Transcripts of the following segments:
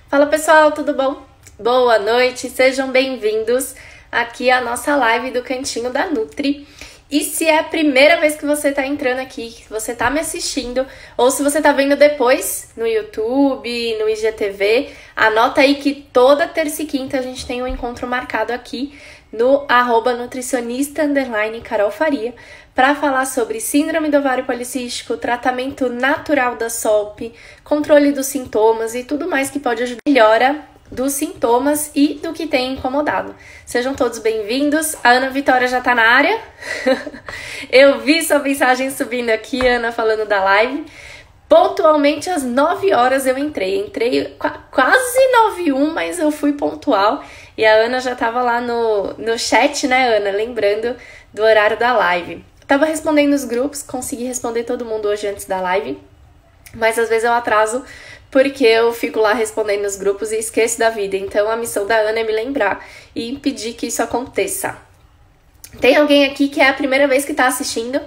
Fala pessoal, tudo bom? Boa noite, sejam bem-vindos aqui à nossa live do Cantinho da Nutri. E se é a primeira vez que você tá entrando aqui, que você tá me assistindo, ou se você tá vendo depois no YouTube, no IGTV, anota aí que toda terça e quinta a gente tem um encontro marcado aqui no @nutricionista_Carol Faria para falar sobre síndrome do ovário policístico, tratamento natural da SOP, controle dos sintomas e tudo mais que pode ajudar a melhora dos sintomas e do que tem incomodado. Sejam todos bem-vindos. A Ana Vitória já tá na área. Eu vi sua mensagem subindo aqui, Ana, falando da live. Pontualmente às 9 horas eu entrei quase 9h01, mas eu fui pontual. E a Ana já tava lá no chat, né, Ana? Lembrando do horário da live. Tava respondendo os grupos, consegui responder todo mundo hoje antes da live. Mas às vezes eu atraso porque eu fico lá respondendo nos grupos e esqueço da vida. Então a missão da Ana é me lembrar e impedir que isso aconteça. Tem alguém aqui que é a primeira vez que tá assistindo?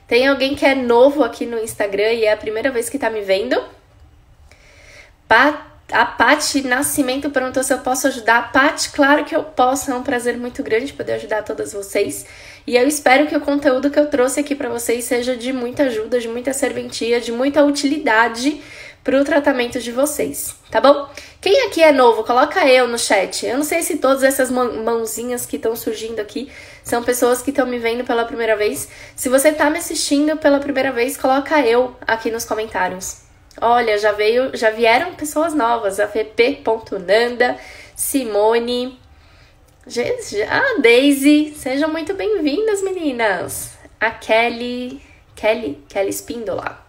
Tem alguém que é novo aqui no Instagram e é a primeira vez que tá me vendo? A Paty Nascimento perguntou se eu posso ajudar. Paty, claro que eu posso, é um prazer muito grande poder ajudar todas vocês. E eu espero que o conteúdo que eu trouxe aqui pra vocês seja de muita ajuda, de muita serventia, de muita utilidade pro tratamento de vocês, tá bom? Quem aqui é novo, coloca eu no chat. Eu não sei se todas essas mãozinhas que estão surgindo aqui são pessoas que estão me vendo pela primeira vez. Se você tá me assistindo pela primeira vez, coloca eu aqui nos comentários. Olha, já vieram pessoas novas, a VP.Nanda, Simone, a Daisy, sejam muito bem-vindas, meninas. A Kelly Espíndola.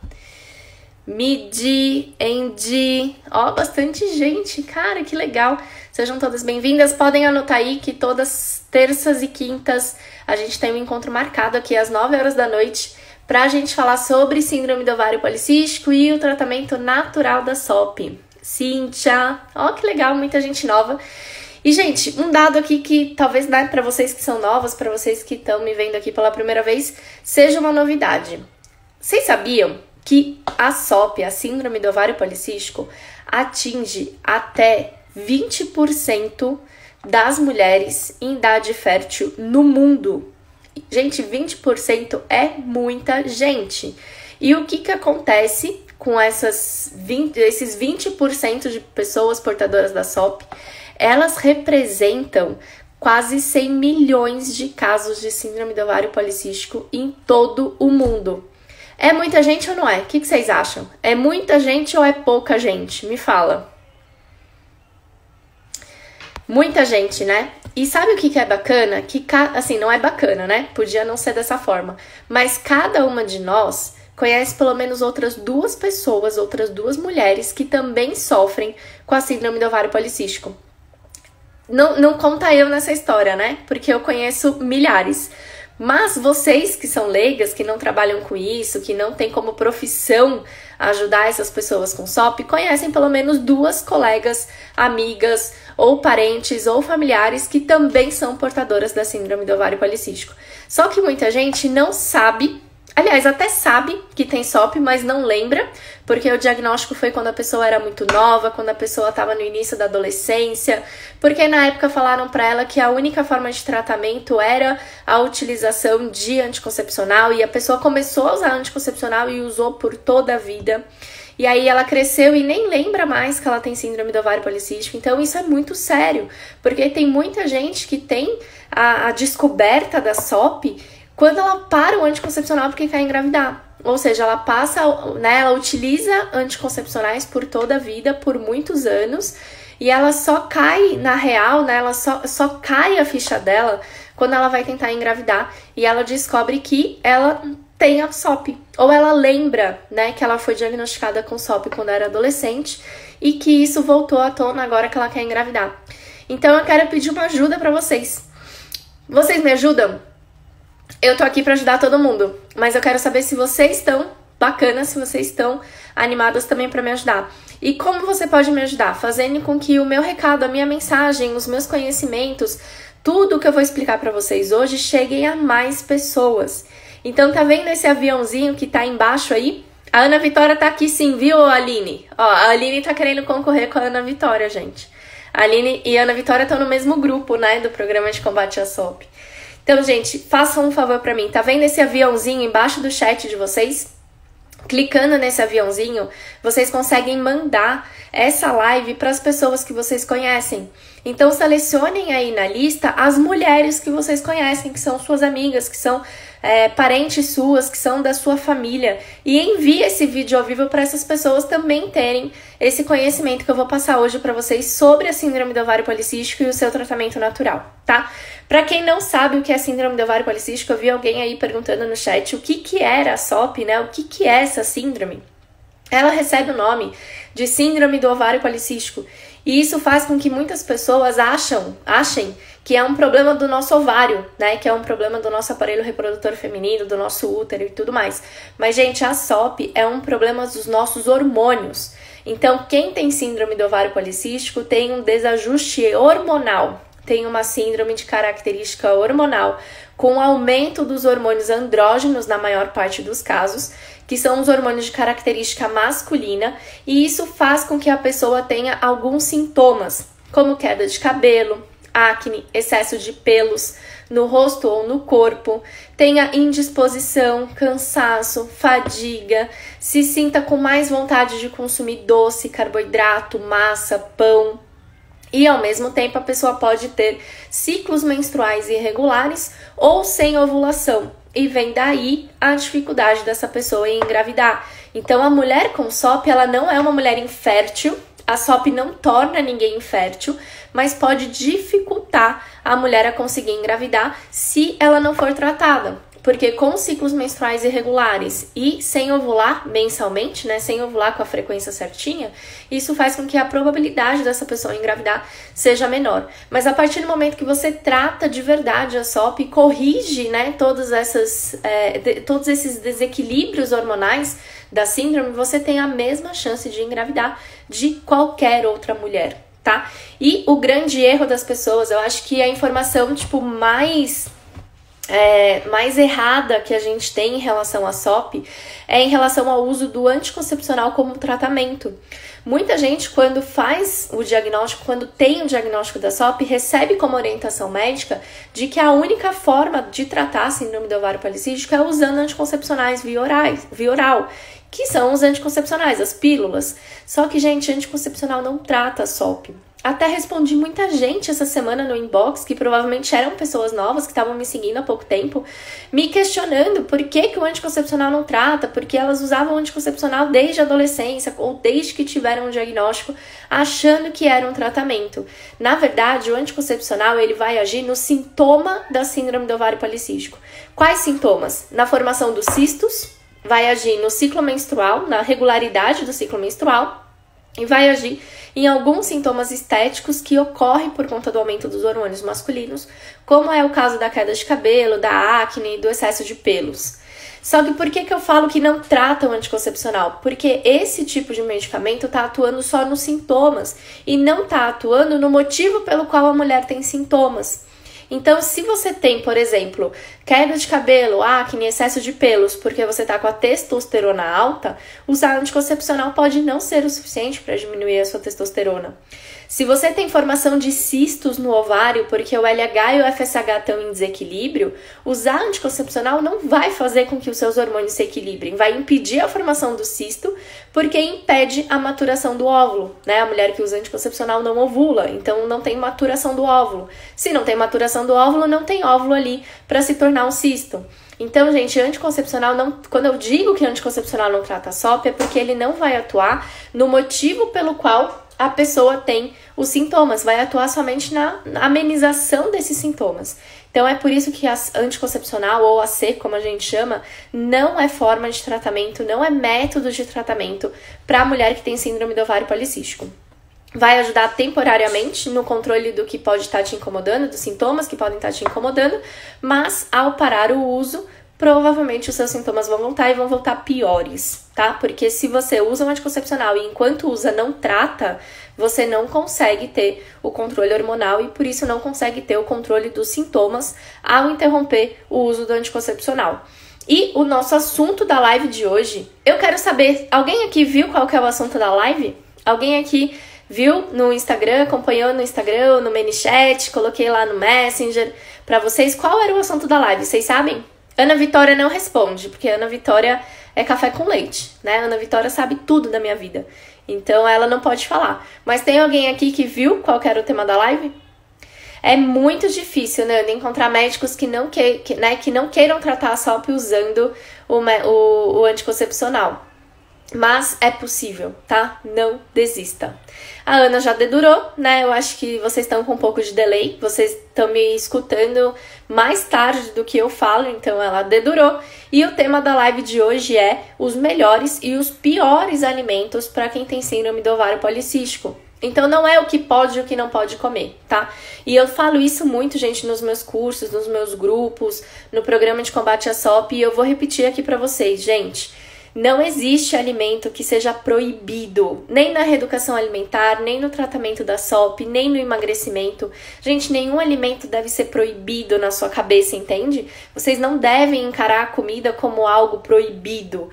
Midi, Andy, bastante gente, cara, que legal. Sejam todas bem-vindas, podem anotar aí que todas terças e quintas a gente tem um encontro marcado aqui às 9 horas da noite pra gente falar sobre síndrome do ovário policístico e o tratamento natural da SOP. Cíntia, que legal, muita gente nova. E, gente, um dado aqui que talvez, né, pra vocês que são novas, pra vocês que estão me vendo aqui pela primeira vez, seja uma novidade. Vocês sabiam que a SOP, a síndrome do ovário policístico, atinge até 20% das mulheres em idade fértil no mundo? Gente, 20% é muita gente. E o que acontece com esses 20% de pessoas portadoras da SOP? Elas representam quase 100 milhões de casos de síndrome do ovário policístico em todo o mundo. É muita gente ou não é? O que vocês acham? É muita gente ou é pouca gente? Me fala. Muita gente, né? E sabe o que é bacana? Assim, não é bacana, né? Podia não ser dessa forma. Mas cada uma de nós conhece pelo menos outras duas pessoas, outras duas mulheres que também sofrem com a síndrome do ovário policístico. Não conta eu nessa história, né? Porque eu conheço milhares. Mas vocês que são leigas, que não trabalham com isso, que não tem como profissão ajudar essas pessoas com SOP, conhecem pelo menos duas colegas, amigas, ou parentes, ou familiares que também são portadoras da síndrome do ovário policístico. Só que muita gente não sabe, aliás, até sabe que tem SOP, mas não lembra, porque o diagnóstico foi quando a pessoa era muito nova, quando a pessoa estava no início da adolescência, porque na época falaram para ela que a única forma de tratamento era a utilização de anticoncepcional, e a pessoa começou a usar anticoncepcional e usou por toda a vida. E aí ela cresceu e nem lembra mais que ela tem síndrome do ovário policístico. Então isso é muito sério, porque tem muita gente que tem a descoberta da SOP quando ela para o anticoncepcional porque quer engravidar. Ou seja, ela passa, né, ela utiliza anticoncepcionais por toda a vida, por muitos anos, e ela só cai na real, né, ela só cai a ficha dela quando ela vai tentar engravidar e ela descobre que ela tem a SOP. Ou ela lembra, né, que ela foi diagnosticada com SOP quando era adolescente e que isso voltou à tona agora que ela quer engravidar. Então eu quero pedir uma ajuda pra vocês. Vocês me ajudam? Eu tô aqui pra ajudar todo mundo, mas eu quero saber se vocês estão bacanas, se vocês estão animadas também pra me ajudar. E como você pode me ajudar? Fazendo com que o meu recado, a minha mensagem, os meus conhecimentos, tudo que eu vou explicar pra vocês hoje cheguem a mais pessoas. Então tá vendo esse aviãozinho que tá embaixo aí? A Ana Vitória tá aqui sim, viu, Aline? Ó, a Aline tá querendo concorrer com a Ana Vitória, gente. A Aline e a Ana Vitória estão no mesmo grupo, né, do programa de combate à SOP. Então, gente, façam um favor pra mim. Tá vendo esse aviãozinho embaixo do chat de vocês? Clicando nesse aviãozinho, vocês conseguem mandar essa live para as pessoas que vocês conhecem. Então, selecionem aí na lista as mulheres que vocês conhecem, que são suas amigas, que são parentes suas, que são da sua família. E envie esse vídeo ao vivo para essas pessoas também terem esse conhecimento que eu vou passar hoje para vocês sobre a síndrome do ovário policístico e o seu tratamento natural, tá? Para quem não sabe o que é síndrome do ovário policístico, eu vi alguém aí perguntando no chat o que era a SOP, né? O que é essa síndrome? Ela recebe o nome de síndrome do ovário policístico. E isso faz com que muitas pessoas achem que é um problema do nosso ovário, né? Que é um problema do nosso aparelho reprodutor feminino, do nosso útero e tudo mais. Mas, gente, a SOP é um problema dos nossos hormônios. Então, quem tem síndrome do ovário policístico tem um desajuste hormonal, tem uma síndrome de característica hormonal, com aumento dos hormônios andrógenos na maior parte dos casos, que são os hormônios de característica masculina, e isso faz com que a pessoa tenha alguns sintomas, como queda de cabelo, acne, excesso de pelos no rosto ou no corpo, tenha indisposição, cansaço, fadiga, se sinta com mais vontade de consumir doce, carboidrato, massa, pão. E ao mesmo tempo a pessoa pode ter ciclos menstruais irregulares ou sem ovulação. E vem daí a dificuldade dessa pessoa em engravidar. Então a mulher com SOP, ela não é uma mulher infértil. A SOP não torna ninguém infértil, mas pode dificultar a mulher a conseguir engravidar se ela não for tratada. Porque com ciclos menstruais irregulares e sem ovular mensalmente, né, sem ovular com a frequência certinha, isso faz com que a probabilidade dessa pessoa engravidar seja menor. Mas a partir do momento que você trata de verdade a SOP e corrige, né, todos esses desequilíbrios hormonais da síndrome, você tem a mesma chance de engravidar de qualquer outra mulher, tá? E o grande erro das pessoas, eu acho que a informação, mais errada que a gente tem em relação à SOP é em relação ao uso do anticoncepcional como tratamento. Muita gente, quando faz o diagnóstico, quando tem o diagnóstico da SOP, recebe como orientação médica de que a única forma de tratar a síndrome do ovário policístico é usando anticoncepcionais via oral, que são os anticoncepcionais, as pílulas. Só que, gente, anticoncepcional não trata a SOP. Até respondi muita gente essa semana no inbox, que provavelmente eram pessoas novas que estavam me seguindo há pouco tempo, me questionando por que o anticoncepcional não trata, porque elas usavam anticoncepcional desde a adolescência ou desde que tiveram um diagnóstico, achando que era um tratamento. Na verdade, o anticoncepcional ele vai agir no sintoma da síndrome do ovário policístico. Quais sintomas? Na formação dos cistos, vai agir no ciclo menstrual, na regularidade do ciclo menstrual, e vai agir em alguns sintomas estéticos que ocorrem por conta do aumento dos hormônios masculinos, como é o caso da queda de cabelo, da acne e do excesso de pelos. Só que por que eu falo que não trata o anticoncepcional? Porque esse tipo de medicamento está atuando só nos sintomas e não está atuando no motivo pelo qual a mulher tem sintomas. Então, se você tem, por exemplo, queda de cabelo, acne, excesso de pelos, porque você está com a testosterona alta, usar anticoncepcional pode não ser o suficiente para diminuir a sua testosterona. Se você tem formação de cistos no ovário, porque o LH e o FSH estão em desequilíbrio, usar anticoncepcional não vai fazer com que os seus hormônios se equilibrem, vai impedir a formação do cisto, porque impede a maturação do óvulo, né? A mulher que usa anticoncepcional não ovula, então não tem maturação do óvulo. Se não tem maturação do óvulo, não tem óvulo ali para se tornar um cisto. Então, gente, anticoncepcional não... Quando eu digo que anticoncepcional não trata a SOP, é porque ele não vai atuar no motivo pelo qual a pessoa tem os sintomas, vai atuar somente na amenização desses sintomas. Então é por isso que a anticoncepcional, ou AC, como a gente chama, não é forma de tratamento, não é método de tratamento para a mulher que tem síndrome do ovário policístico. Vai ajudar temporariamente no controle do que pode estar te incomodando, dos sintomas que podem estar te incomodando, mas ao parar o uso, provavelmente os seus sintomas vão voltar e vão voltar piores, tá? Porque se você usa um anticoncepcional e enquanto usa não trata, você não consegue ter o controle hormonal e por isso não consegue ter o controle dos sintomas ao interromper o uso do anticoncepcional. E o nosso assunto da live de hoje, eu quero saber, alguém aqui viu qual que é o assunto da live? Alguém aqui viu no Instagram, acompanhou no Instagram, no ManyChat, coloquei lá no Messenger pra vocês qual era o assunto da live, vocês sabem? Ana Vitória não responde, porque Ana Vitória é café com leite, né? Ana Vitória sabe tudo da minha vida, então ela não pode falar. Mas tem alguém aqui que viu qual que era o tema da live? É muito difícil, né, encontrar médicos que não queiram tratar a SOP usando o anticoncepcional. Mas é possível, tá? Não desista. A Ana já dedurou, né? Eu acho que vocês estão com um pouco de delay. Vocês estão me escutando mais tarde do que eu falo, então ela dedurou. E o tema da live de hoje é os melhores e os piores alimentos para quem tem síndrome do ovário policístico. Então não é o que pode e o que não pode comer, tá? E eu falo isso muito, gente, nos meus cursos, nos meus grupos, no programa de combate à SOP, e eu vou repetir aqui pra vocês, gente. Não existe alimento que seja proibido, nem na reeducação alimentar, nem no tratamento da SOP, nem no emagrecimento. Gente, nenhum alimento deve ser proibido na sua cabeça, entende? Vocês não devem encarar a comida como algo proibido.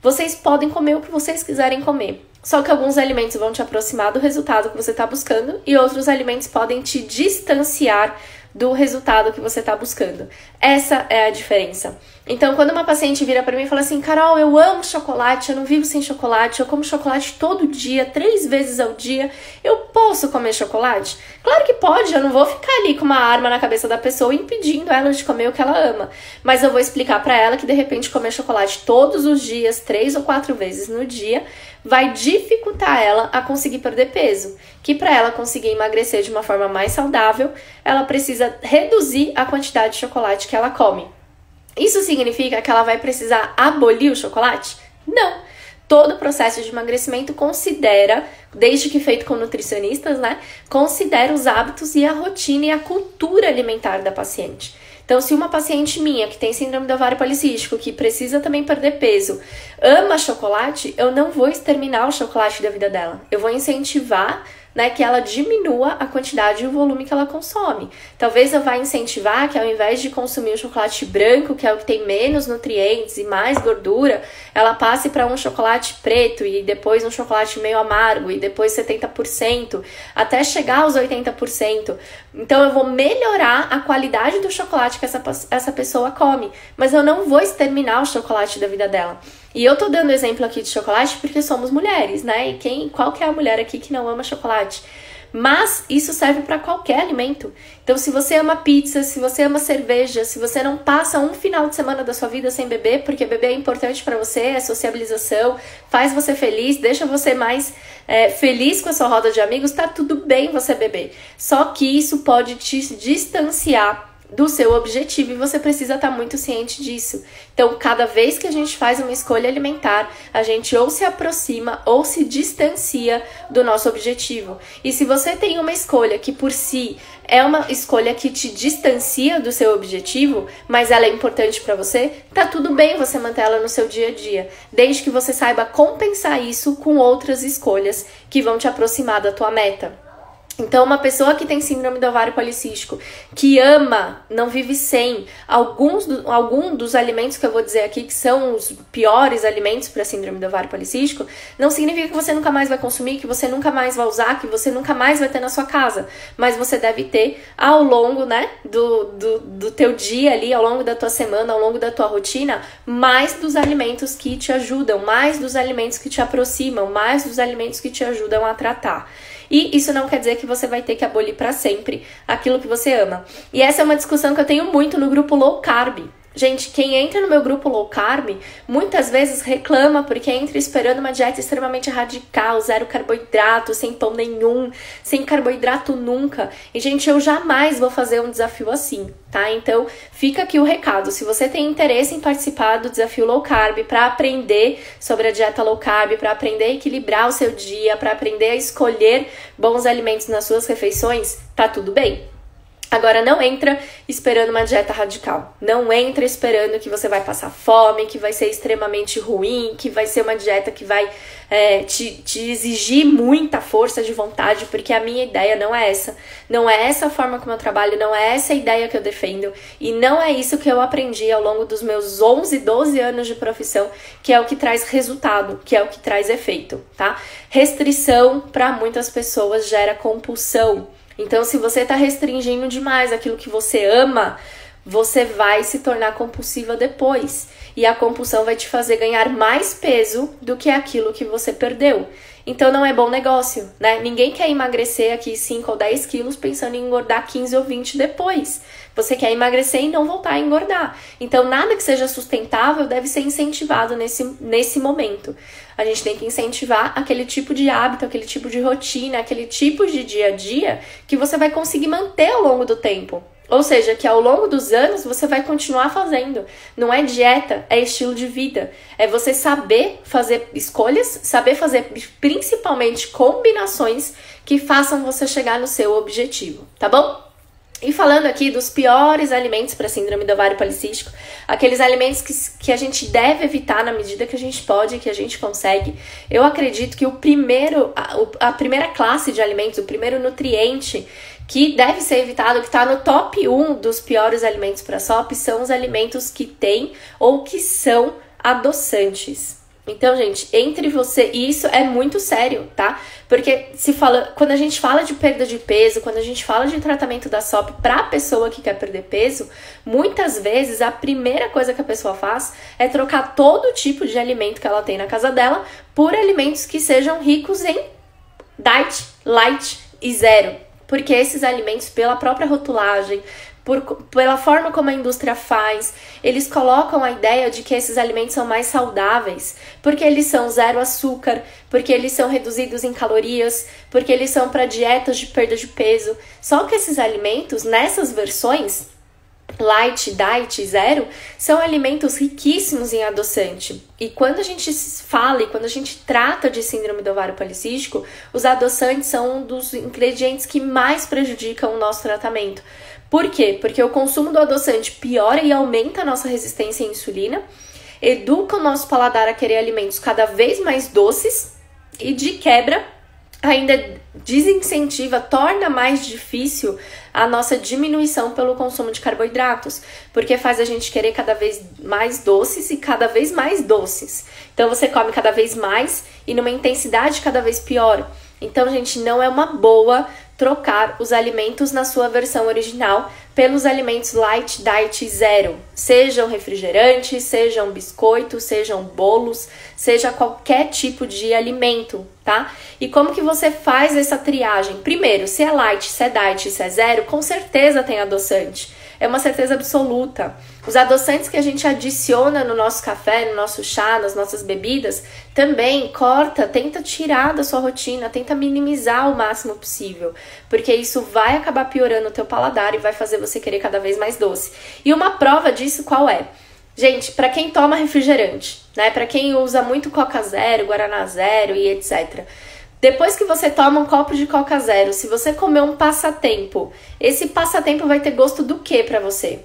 Vocês podem comer o que vocês quiserem comer. Só que alguns alimentos vão te aproximar do resultado que você está buscando e outros alimentos podem te distanciar do resultado que você está buscando. Essa é a diferença. Então, quando uma paciente vira para mim e fala assim, Carol, eu amo chocolate, eu não vivo sem chocolate, eu como chocolate todo dia, 3 vezes ao dia, eu posso comer chocolate? Claro que pode, eu não vou ficar ali com uma arma na cabeça da pessoa impedindo ela de comer o que ela ama. Mas eu vou explicar para ela que, de repente, comer chocolate todos os dias, 3 ou 4 vezes no dia, vai dificultar ela a conseguir perder peso. Que para ela conseguir emagrecer de uma forma mais saudável, ela precisa reduzir a quantidade de chocolate que ela come. Isso significa que ela vai precisar abolir o chocolate? Não. Todo o processo de emagrecimento considera, desde que feito com nutricionistas, né? Considera os hábitos e a rotina e a cultura alimentar da paciente. Então, se uma paciente minha que tem síndrome do ovário policístico, que precisa também perder peso, ama chocolate, eu não vou exterminar o chocolate da vida dela. Eu vou incentivar, né, que ela diminua a quantidade e o volume que ela consome. Talvez eu vá incentivar que ao invés de consumir o chocolate branco, que é o que tem menos nutrientes e mais gordura, ela passe para um chocolate preto e depois um chocolate meio amargo e depois 70%, até chegar aos 80%. Então eu vou melhorar a qualidade do chocolate que essa pessoa come, mas eu não vou exterminar o chocolate da vida dela. E eu tô dando exemplo aqui de chocolate porque somos mulheres, né? E qual que é a mulher aqui que não ama chocolate? Mas isso serve para qualquer alimento. Então, se você ama pizza, se você ama cerveja, se você não passa um final de semana da sua vida sem beber, porque beber é importante para você, é sociabilização, faz você feliz, deixa você mais feliz com a sua roda de amigos, tá tudo bem você beber. Só que isso pode te distanciar do seu objetivo e você precisa estar muito ciente disso. Então, cada vez que a gente faz uma escolha alimentar, a gente ou se aproxima ou se distancia do nosso objetivo. E se você tem uma escolha que por si é uma escolha que te distancia do seu objetivo, mas ela é importante para você, tá tudo bem você manter ela no seu dia a dia, desde que você saiba compensar isso com outras escolhas que vão te aproximar da tua meta. Então, uma pessoa que tem síndrome do ovário policístico, que ama, não vive sem algum dos alimentos que eu vou dizer aqui, que são os piores alimentos para síndrome do ovário policístico, não significa que você nunca mais vai consumir, que você nunca mais vai usar, que você nunca mais vai ter na sua casa. Mas você deve ter ao longo, né, do teu dia ali, ao longo da tua semana, ao longo da tua rotina, mais dos alimentos que te ajudam, mais dos alimentos que te aproximam, mais dos alimentos que te ajudam a tratar. E isso não quer dizer que você vai ter que abolir para sempre aquilo que você ama. E essa é uma discussão que eu tenho muito no grupo Low Carb. Gente, quem entra no meu grupo Low Carb, muitas vezes reclama porque entra esperando uma dieta extremamente radical, 0 carboidrato, sem pão nenhum, sem carboidrato nunca. E, gente, eu jamais vou fazer um desafio assim, tá? Então, fica aqui o recado. Se você tem interesse em participar do desafio Low Carb, para aprender sobre a dieta Low Carb, para aprender a equilibrar o seu dia, para aprender a escolher bons alimentos nas suas refeições, tá tudo bem. Agora, não entra esperando uma dieta radical. Não entra esperando que você vai passar fome, que vai ser extremamente ruim, que vai ser uma dieta que vai te exigir muita força de vontade, porque a minha ideia não é essa. Não é essa a forma como eu trabalho, não é essa a ideia que eu defendo. E não é isso que eu aprendi ao longo dos meus 11, 12 anos de profissão, que é o que traz resultado, que é o que traz efeito, tá? Restrição, para muitas pessoas, gera compulsão. Então, se você está restringindo demais aquilo que você ama, você vai se tornar compulsiva depois. E a compulsão vai te fazer ganhar mais peso do que aquilo que você perdeu. Então, não é bom negócio, né? Ninguém quer emagrecer aqui 5 ou 10 quilos pensando em engordar 15 ou 20 depois. Você quer emagrecer e não voltar a engordar. Então, nada que seja sustentável deve ser incentivado nesse momento. A gente tem que incentivar aquele tipo de hábito, aquele tipo de rotina, aquele tipo de dia a dia que você vai conseguir manter ao longo do tempo. Ou seja, que ao longo dos anos você vai continuar fazendo. Não é dieta, é estilo de vida. É você saber fazer escolhas, saber fazer principalmente combinações que façam você chegar no seu objetivo, tá bom? E falando aqui dos piores alimentos para síndrome do ovário policístico, aqueles alimentos que a gente deve evitar na medida que a gente pode, que a gente consegue, eu acredito que a primeira classe de alimentos, o primeiro nutriente que deve ser evitado, que está no top 1 dos piores alimentos para SOP, são os alimentos que têm ou que são adoçantes. Então, gente, entre você, e isso é muito sério, tá? Porque quando a gente fala de perda de peso, quando a gente fala de tratamento da SOP para a pessoa que quer perder peso, muitas vezes a primeira coisa que a pessoa faz é trocar todo tipo de alimento que ela tem na casa dela por alimentos que sejam ricos em diet, light e zero. Porque esses alimentos, pela própria rotulagem, pela forma como a indústria faz, eles colocam a ideia de que esses alimentos são mais saudáveis, porque eles são zero açúcar, porque eles são reduzidos em calorias, porque eles são para dietas de perda de peso. Só que esses alimentos, nessas versões, light, diet, zero, são alimentos riquíssimos em adoçante. E quando a gente fala e quando a gente trata de síndrome do ovário policístico, os adoçantes são um dos ingredientes que mais prejudicam o nosso tratamento. Por quê? Porque o consumo do adoçante piora e aumenta a nossa resistência à insulina, educa o nosso paladar a querer alimentos cada vez mais doces e, de quebra, ainda desincentiva, torna mais difícil a nossa diminuição pelo consumo de carboidratos, porque faz a gente querer cada vez mais doces e cada vez mais doces. Então você come cada vez mais e numa intensidade cada vez pior. Então, gente, não é uma boa trocar os alimentos na sua versão original pelos alimentos light, diet zero. Sejam refrigerantes, sejam biscoitos, sejam bolos, seja qualquer tipo de alimento, tá? E como que você faz essa triagem? Primeiro, se é light, se é diet, se é zero, com certeza tem adoçante. É uma certeza absoluta. Os adoçantes que a gente adiciona no nosso café, no nosso chá, nas nossas bebidas, também tenta tirar da sua rotina, tenta minimizar o máximo possível, porque isso vai acabar piorando o teu paladar e vai fazer você querer cada vez mais doce. E uma prova disso qual é? Gente, para quem toma refrigerante, né? Para quem usa muito Coca Zero, Guaraná Zero e etc. Depois que você toma um copo de Coca Zero, se você comer um passatempo, esse passatempo vai ter gosto do que pra você?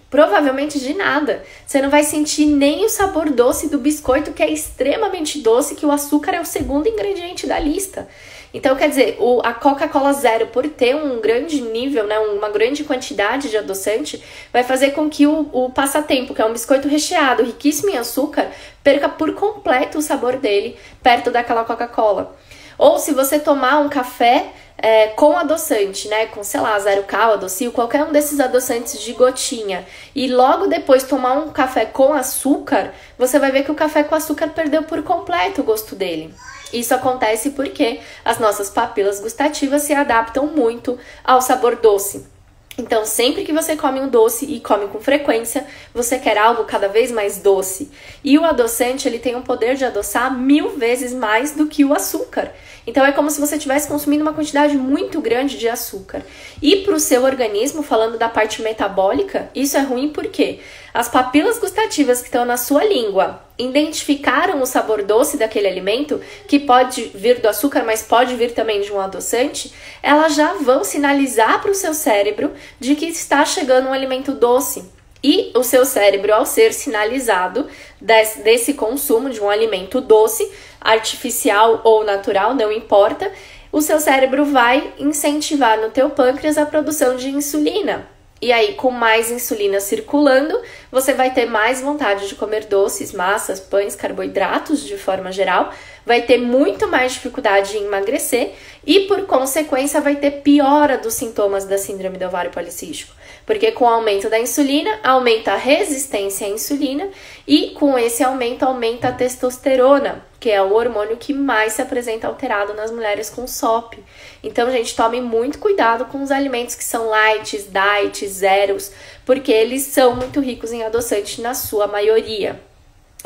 Provavelmente de nada. Você não vai sentir nem o sabor doce do biscoito, que é extremamente doce, que o açúcar é o segundo ingrediente da lista. Então, quer dizer, a Coca-Cola Zero, por ter um grande nível, né, uma grande quantidade de adoçante, vai fazer com que o passatempo, que é um biscoito recheado, riquíssimo em açúcar, perca por completo o sabor dele perto daquela Coca-Cola. Ou se você tomar um café com adoçante, né, com, sei lá, zero cal, adocio, qualquer um desses adoçantes de gotinha, e logo depois tomar um café com açúcar, você vai ver que o café com açúcar perdeu por completo o gosto dele. Isso acontece porque as nossas papilas gustativas se adaptam muito ao sabor doce. Então, sempre que você come um doce e come com frequência, você quer algo cada vez mais doce. E o adoçante, ele tem um poder de adoçar 1000 vezes mais do que o açúcar. Então, é como se você estivesse consumindo uma quantidade muito grande de açúcar. E para o seu organismo, falando da parte metabólica, isso é ruim porque as papilas gustativas que estão na sua língua identificaram o sabor doce daquele alimento, que pode vir do açúcar, mas pode vir também de um adoçante, elas já vão sinalizar para o seu cérebro de que está chegando um alimento doce. E o seu cérebro, ao ser sinalizado desse consumo de um alimento doce, artificial ou natural, não importa, o seu cérebro vai incentivar no teu pâncreas a produção de insulina. E aí, com mais insulina circulando, você vai ter mais vontade de comer doces, massas, pães, carboidratos de forma geral, vai ter muito mais dificuldade em emagrecer e, por consequência, vai ter piora dos sintomas da síndrome do ovário policístico. Porque com o aumento da insulina, aumenta a resistência à insulina e com esse aumento, aumenta a testosterona, que é o hormônio que mais se apresenta alterado nas mulheres com SOP. Então, gente, tome muito cuidado com os alimentos que são lights, diets, zeros, porque eles são muito ricos em adoçante na sua maioria.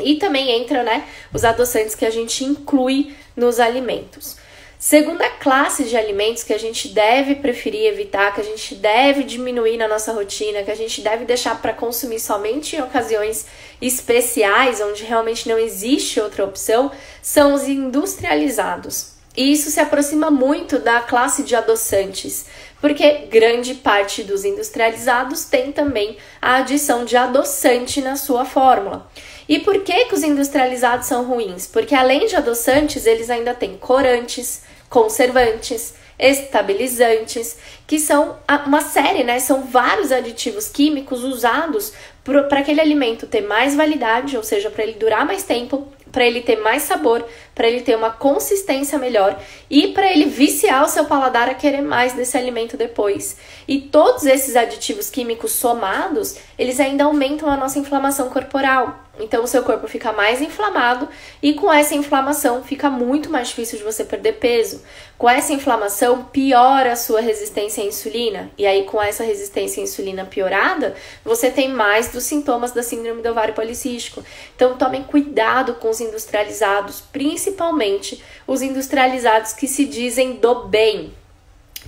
E também entra, os adoçantes que a gente inclui nos alimentos. Segunda classe de alimentos que a gente deve preferir evitar, que a gente deve diminuir na nossa rotina, que a gente deve deixar para consumir somente em ocasiões especiais, onde realmente não existe outra opção, são os industrializados. E isso se aproxima muito da classe de adoçantes, porque grande parte dos industrializados tem também a adição de adoçante na sua fórmula. E por que os industrializados são ruins? Porque além de adoçantes, eles ainda têm corantes, conservantes, estabilizantes, que são uma série, são vários aditivos químicos usados para aquele alimento ter mais validade, ou seja, para ele durar mais tempo, para ele ter mais sabor, para ele ter uma consistência melhor e para ele viciar o seu paladar a querer mais desse alimento depois. E todos esses aditivos químicos somados, eles ainda aumentam a nossa inflamação corporal. Então, o seu corpo fica mais inflamado e com essa inflamação fica muito mais difícil de você perder peso. Com essa inflamação, piora a sua resistência à insulina. E aí, com essa resistência à insulina piorada, você tem mais dos sintomas da síndrome do ovário policístico. Então, tomem cuidado com os industrializados, principalmente os industrializados que se dizem do bem.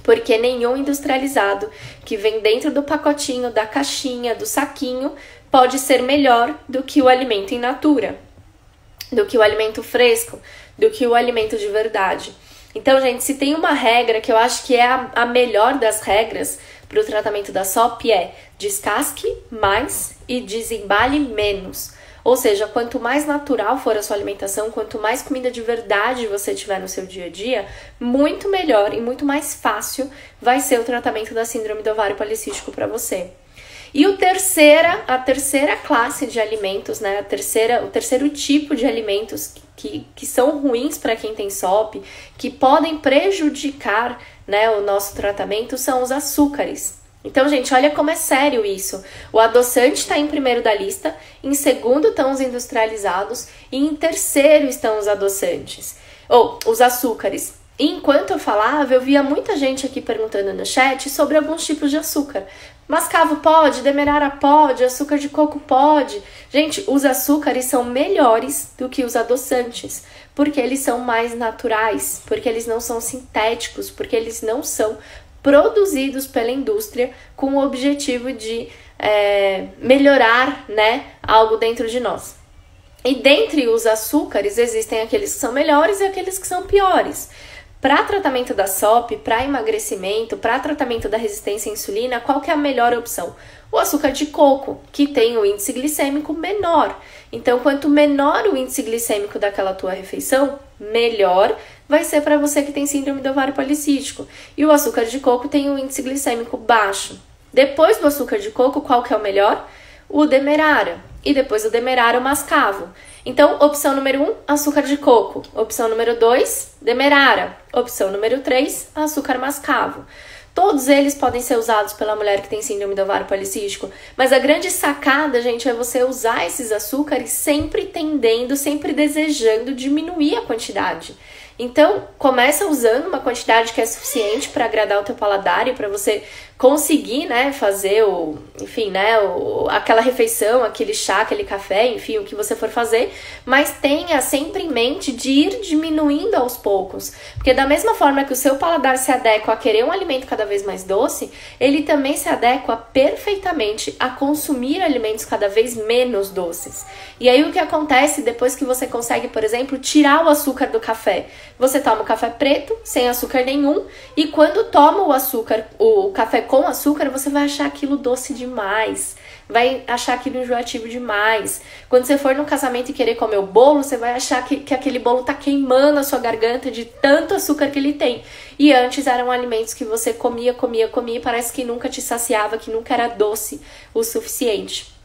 Porque nenhum industrializado que vem dentro do pacotinho, da caixinha, do saquinho, pode ser melhor do que o alimento in natura, do que o alimento fresco, do que o alimento de verdade. Então, gente, se tem uma regra que eu acho que é a melhor das regras para o tratamento da SOP é descasque mais e desembale menos. Ou seja, quanto mais natural for a sua alimentação, quanto mais comida de verdade você tiver no seu dia a dia, muito melhor e muito mais fácil vai ser o tratamento da síndrome do ovário policístico para você. E a terceira classe de alimentos, o terceiro tipo de alimentos que são ruins para quem tem SOP, que podem prejudicar, o nosso tratamento, são os açúcares. Então, gente, olha como é sério isso. O adoçante está em primeiro da lista, em segundo estão os industrializados e em terceiro estão os adoçantes, ou os açúcares. E enquanto eu falava, eu via muita gente aqui perguntando no chat sobre alguns tipos de açúcar. Mascavo pode, demerara pode, açúcar de coco pode. Gente, os açúcares são melhores do que os adoçantes, porque eles são mais naturais, porque eles não são sintéticos, porque eles não são produzidos pela indústria com o objetivo de melhorar, algo dentro de nós. E dentre os açúcares existem aqueles que são melhores e aqueles que são piores. Para tratamento da SOP, para emagrecimento, para tratamento da resistência à insulina, qual que é a melhor opção? O açúcar de coco, que tem o índice glicêmico menor. Então, quanto menor o índice glicêmico daquela tua refeição, melhor vai ser para você que tem síndrome do ovário policístico. E o açúcar de coco tem um índice glicêmico baixo. Depois do açúcar de coco, qual que é o melhor? O demerara. E depois do demerara, o mascavo. Então, opção número 1, açúcar de coco. Opção número 2, demerara. Opção número 3, açúcar mascavo. Todos eles podem ser usados pela mulher que tem síndrome do ovário policístico, mas a grande sacada, gente, é você usar esses açúcares sempre tendendo, sempre desejando diminuir a quantidade. Então, começa usando uma quantidade que é suficiente para agradar o teu paladar e para você conseguir, né, fazer aquela refeição, aquele chá, aquele café, enfim, o que você for fazer, mas tenha sempre em mente de ir diminuindo aos poucos, porque da mesma forma que o seu paladar se adequa a querer um alimento cada vez mais doce, ele também se adequa perfeitamente a consumir alimentos cada vez menos doces. E aí o que acontece depois que você consegue, por exemplo, tirar o açúcar do café? Você toma o café preto, sem açúcar nenhum, e quando toma o café com açúcar, você vai achar aquilo doce demais, vai achar aquilo enjoativo demais. Quando você for num casamento e querer comer o bolo, você vai achar que aquele bolo tá queimando a sua garganta de tanto açúcar que ele tem. E antes eram alimentos que você comia e parece que nunca te saciava, que nunca era doce o suficiente.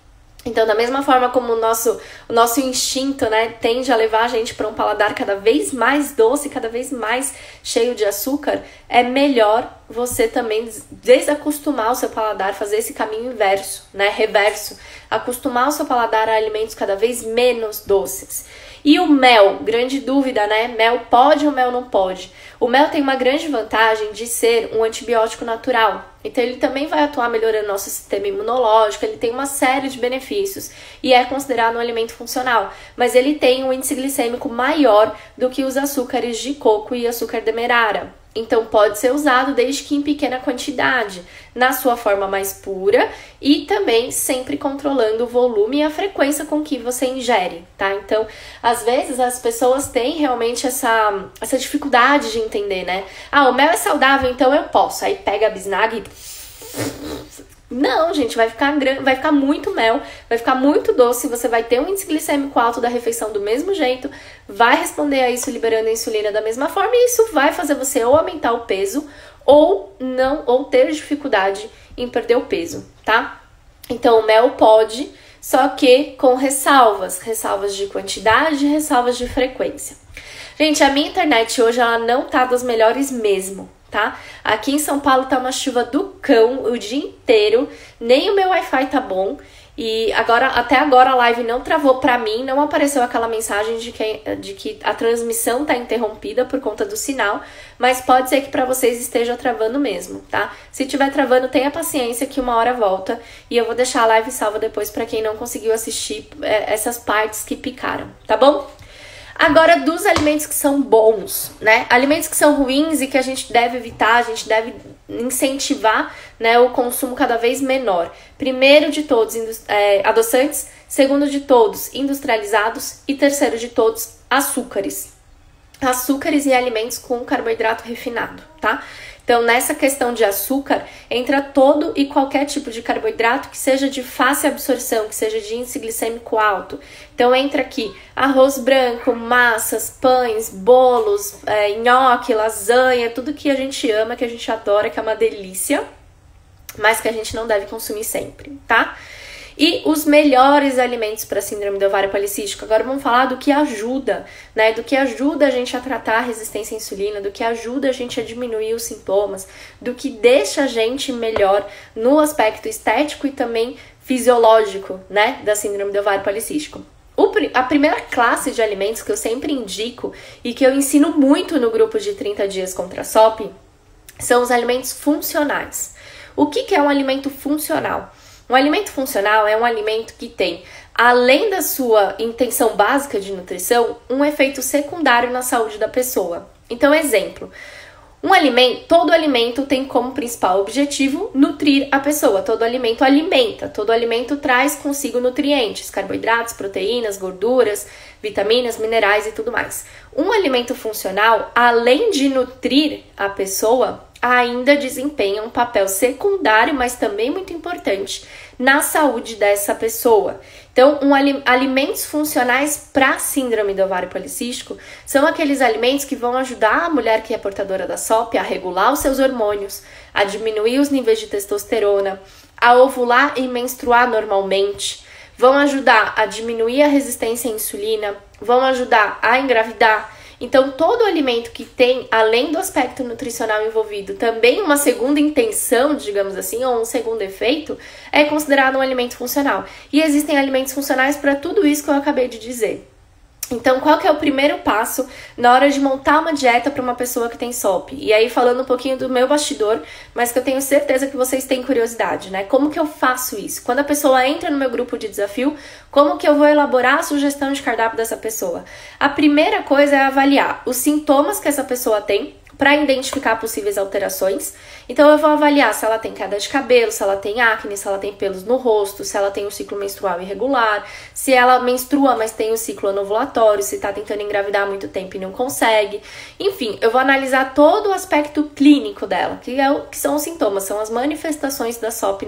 Então, da mesma forma como o nosso instinto, né, tende a levar a gente para um paladar cada vez mais doce, cada vez mais cheio de açúcar, é melhor você também desacostumar o seu paladar, fazer esse caminho inverso, né, reverso, acostumar o seu paladar a alimentos cada vez menos doces. E o mel, grande dúvida, né? Mel pode ou mel não pode? O mel tem uma grande vantagem de ser um antibiótico natural. Então ele também vai atuar melhorando nosso sistema imunológico, ele tem uma série de benefícios e é considerado um alimento funcional. Mas ele tem um índice glicêmico maior do que os açúcares de coco e açúcar demerara. Então pode ser usado desde que em pequena quantidade, na sua forma mais pura e também sempre controlando o volume e a frequência com que você ingere, tá? Então, às vezes as pessoas têm realmente essa dificuldade de entender, né? Ah, o mel é saudável, então eu posso. Aí pega a bisnaga e... Não, gente, vai ficar muito mel, vai ficar muito doce, você vai ter um índice glicêmico alto da refeição do mesmo jeito, vai responder a isso liberando a insulina da mesma forma e isso vai fazer você ou aumentar o peso ou ter dificuldade em perder o peso, tá? Então o mel pode, só que com ressalvas de quantidade, ressalvas de frequência. Gente, a minha internet hoje ela não tá das melhores mesmo. Tá? Aqui em São Paulo tá uma chuva do cão o dia inteiro, nem o meu Wi-Fi tá bom e até agora a live não travou pra mim, não apareceu aquela mensagem de que a transmissão tá interrompida por conta do sinal, mas pode ser que pra vocês esteja travando mesmo, tá? Se tiver travando, tenha paciência que uma hora volta e eu vou deixar a live salva depois pra quem não conseguiu assistir essas partes que picaram, tá bom? Agora, dos alimentos que são bons, né? Alimentos que são ruins e que a gente deve evitar, a gente deve incentivar, né, o consumo cada vez menor. Primeiro de todos, adoçantes. Segundo de todos, industrializados. E terceiro de todos, açúcares. Açúcares e alimentos com carboidrato refinado, tá? Então, nessa questão de açúcar, entra todo e qualquer tipo de carboidrato que seja de fácil absorção, que seja de índice glicêmico alto. Então, entra aqui arroz branco, massas, pães, bolos, nhoque, lasanha, tudo que a gente ama, que a gente adora, que é uma delícia, mas que a gente não deve consumir sempre, tá? E os melhores alimentos para síndrome do ovário policístico. Agora vamos falar do que ajuda, né? Do que ajuda a gente a tratar a resistência à insulina, do que ajuda a gente a diminuir os sintomas, do que deixa a gente melhor no aspecto estético e também fisiológico, né? Da síndrome do ovário policístico. A primeira classe de alimentos que eu sempre indico e que eu ensino muito no grupo de 30 dias contra a SOP são os alimentos funcionais. O que é um alimento funcional? Um alimento funcional é um alimento que tem, além da sua intenção básica de nutrição, um efeito secundário na saúde da pessoa. Então, exemplo, todo alimento tem como principal objetivo nutrir a pessoa. Todo alimento alimenta, todo alimento traz consigo nutrientes, carboidratos, proteínas, gorduras, vitaminas, minerais e tudo mais. Um alimento funcional, além de nutrir a pessoa, ainda desempenha um papel secundário, mas também muito importante, na saúde dessa pessoa. Então, alimentos funcionais para síndrome do ovário policístico são aqueles alimentos que vão ajudar a mulher que é portadora da SOP a regular os seus hormônios, a diminuir os níveis de testosterona, a ovular e menstruar normalmente, vão ajudar a diminuir a resistência à insulina, vão ajudar a engravidar. Então, todo alimento que tem, além do aspecto nutricional envolvido, também uma segunda intenção, digamos assim, ou um segundo efeito, é considerado um alimento funcional. E existem alimentos funcionais para tudo isso que eu acabei de dizer. Então, qual que é o primeiro passo na hora de montar uma dieta para uma pessoa que tem SOP? E aí, falando um pouquinho do meu bastidor, mas que eu tenho certeza que vocês têm curiosidade, né? Como que eu faço isso? Quando a pessoa entra no meu grupo de desafio, como que eu vou elaborar a sugestão de cardápio dessa pessoa? A primeira coisa é avaliar os sintomas que essa pessoa tem, para identificar possíveis alterações. Então eu vou avaliar se ela tem queda de cabelo, se ela tem acne, se ela tem pelos no rosto, se ela tem um ciclo menstrual irregular, se ela menstrua, mas tem um ciclo anovulatório, se tá tentando engravidar há muito tempo e não consegue. Enfim, eu vou analisar todo o aspecto clínico dela, que são os sintomas, são as manifestações da SOP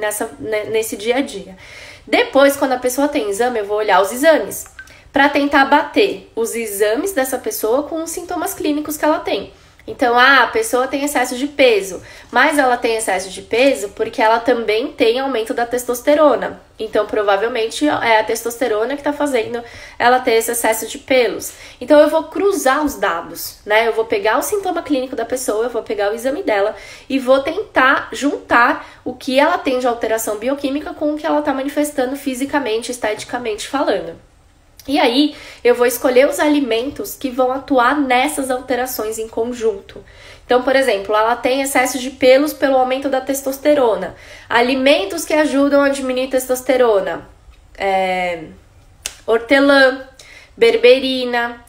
nesse dia a dia. Depois, quando a pessoa tem exame, eu vou olhar os exames, para tentar bater os exames dessa pessoa com os sintomas clínicos que ela tem. Então, a pessoa tem excesso de peso, mas ela tem excesso de peso porque ela também tem aumento da testosterona. Então, provavelmente, é a testosterona que está fazendo ela ter esse excesso de pelos. Então, eu vou cruzar os dados, né? Eu vou pegar o sintoma clínico da pessoa, eu vou pegar o exame dela e vou tentar juntar o que ela tem de alteração bioquímica com o que ela está manifestando fisicamente, esteticamente falando. E aí, eu vou escolher os alimentos que vão atuar nessas alterações em conjunto. Então, por exemplo, ela tem excesso de pelos pelo aumento da testosterona. Alimentos que ajudam a diminuir testosterona. Hortelã, berberina,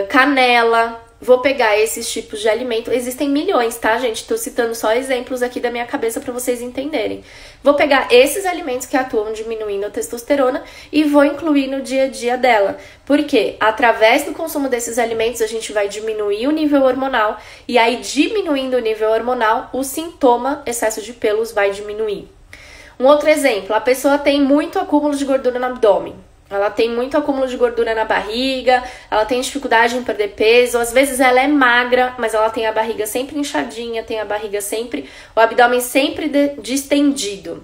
canela. Vou pegar esses tipos de alimento. Existem milhões, tá, gente? Tô citando só exemplos aqui da minha cabeça para vocês entenderem. Vou pegar esses alimentos que atuam diminuindo a testosterona e vou incluir no dia a dia dela. Porque através do consumo desses alimentos a gente vai diminuir o nível hormonal e aí diminuindo o nível hormonal, o sintoma excesso de pelos vai diminuir. Um outro exemplo, a pessoa tem muito acúmulo de gordura no abdômen. Ela tem muito acúmulo de gordura na barriga, ela tem dificuldade em perder peso, às vezes ela é magra, mas ela tem a barriga sempre inchadinha, tem a barriga sempre, o abdômen sempre distendido.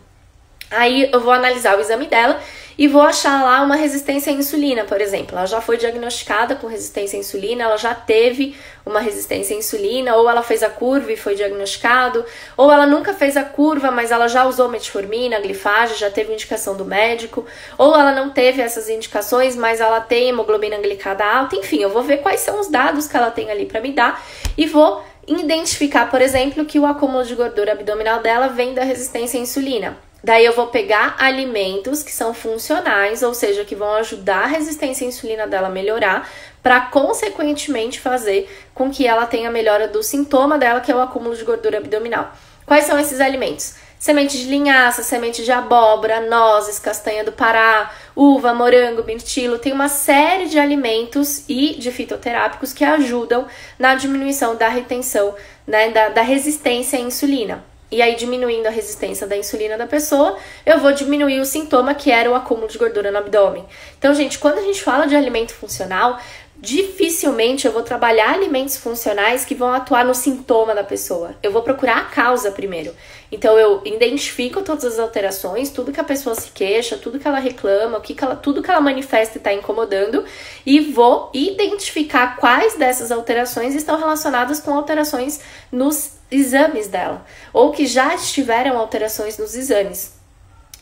Aí eu vou analisar o exame dela e vou achar lá uma resistência à insulina, por exemplo. Ela já foi diagnosticada com resistência à insulina, ela já teve uma resistência à insulina, ou ela fez a curva e foi diagnosticado, ou ela nunca fez a curva, mas ela já usou metformina, glifage, já teve indicação do médico, ou ela não teve essas indicações, mas ela tem hemoglobina glicada alta. Enfim, eu vou ver quais são os dados que ela tem ali para me dar e vou identificar, por exemplo, que o acúmulo de gordura abdominal dela vem da resistência à insulina. Daí eu vou pegar alimentos que são funcionais, ou seja, que vão ajudar a resistência à insulina dela a melhorar, para consequentemente fazer com que ela tenha melhora do sintoma dela, que é o acúmulo de gordura abdominal. Quais são esses alimentos? Semente de linhaça, semente de abóbora, nozes, castanha do Pará, uva, morango, mirtilo. Tem uma série de alimentos e de fitoterápicos que ajudam na diminuição da retenção, né, da resistência à insulina. E aí, diminuindo a resistência da insulina da pessoa, eu vou diminuir o sintoma que era o acúmulo de gordura no abdômen. Então, gente, quando a gente fala de alimento funcional, dificilmente eu vou trabalhar alimentos funcionais que vão atuar no sintoma da pessoa. Eu vou procurar a causa primeiro. Então, eu identifico todas as alterações, tudo que a pessoa se queixa, tudo que ela reclama, tudo que ela manifesta e está incomodando, e vou identificar quais dessas alterações estão relacionadas com alterações nos exames dela, ou que já estiveram alterações nos exames.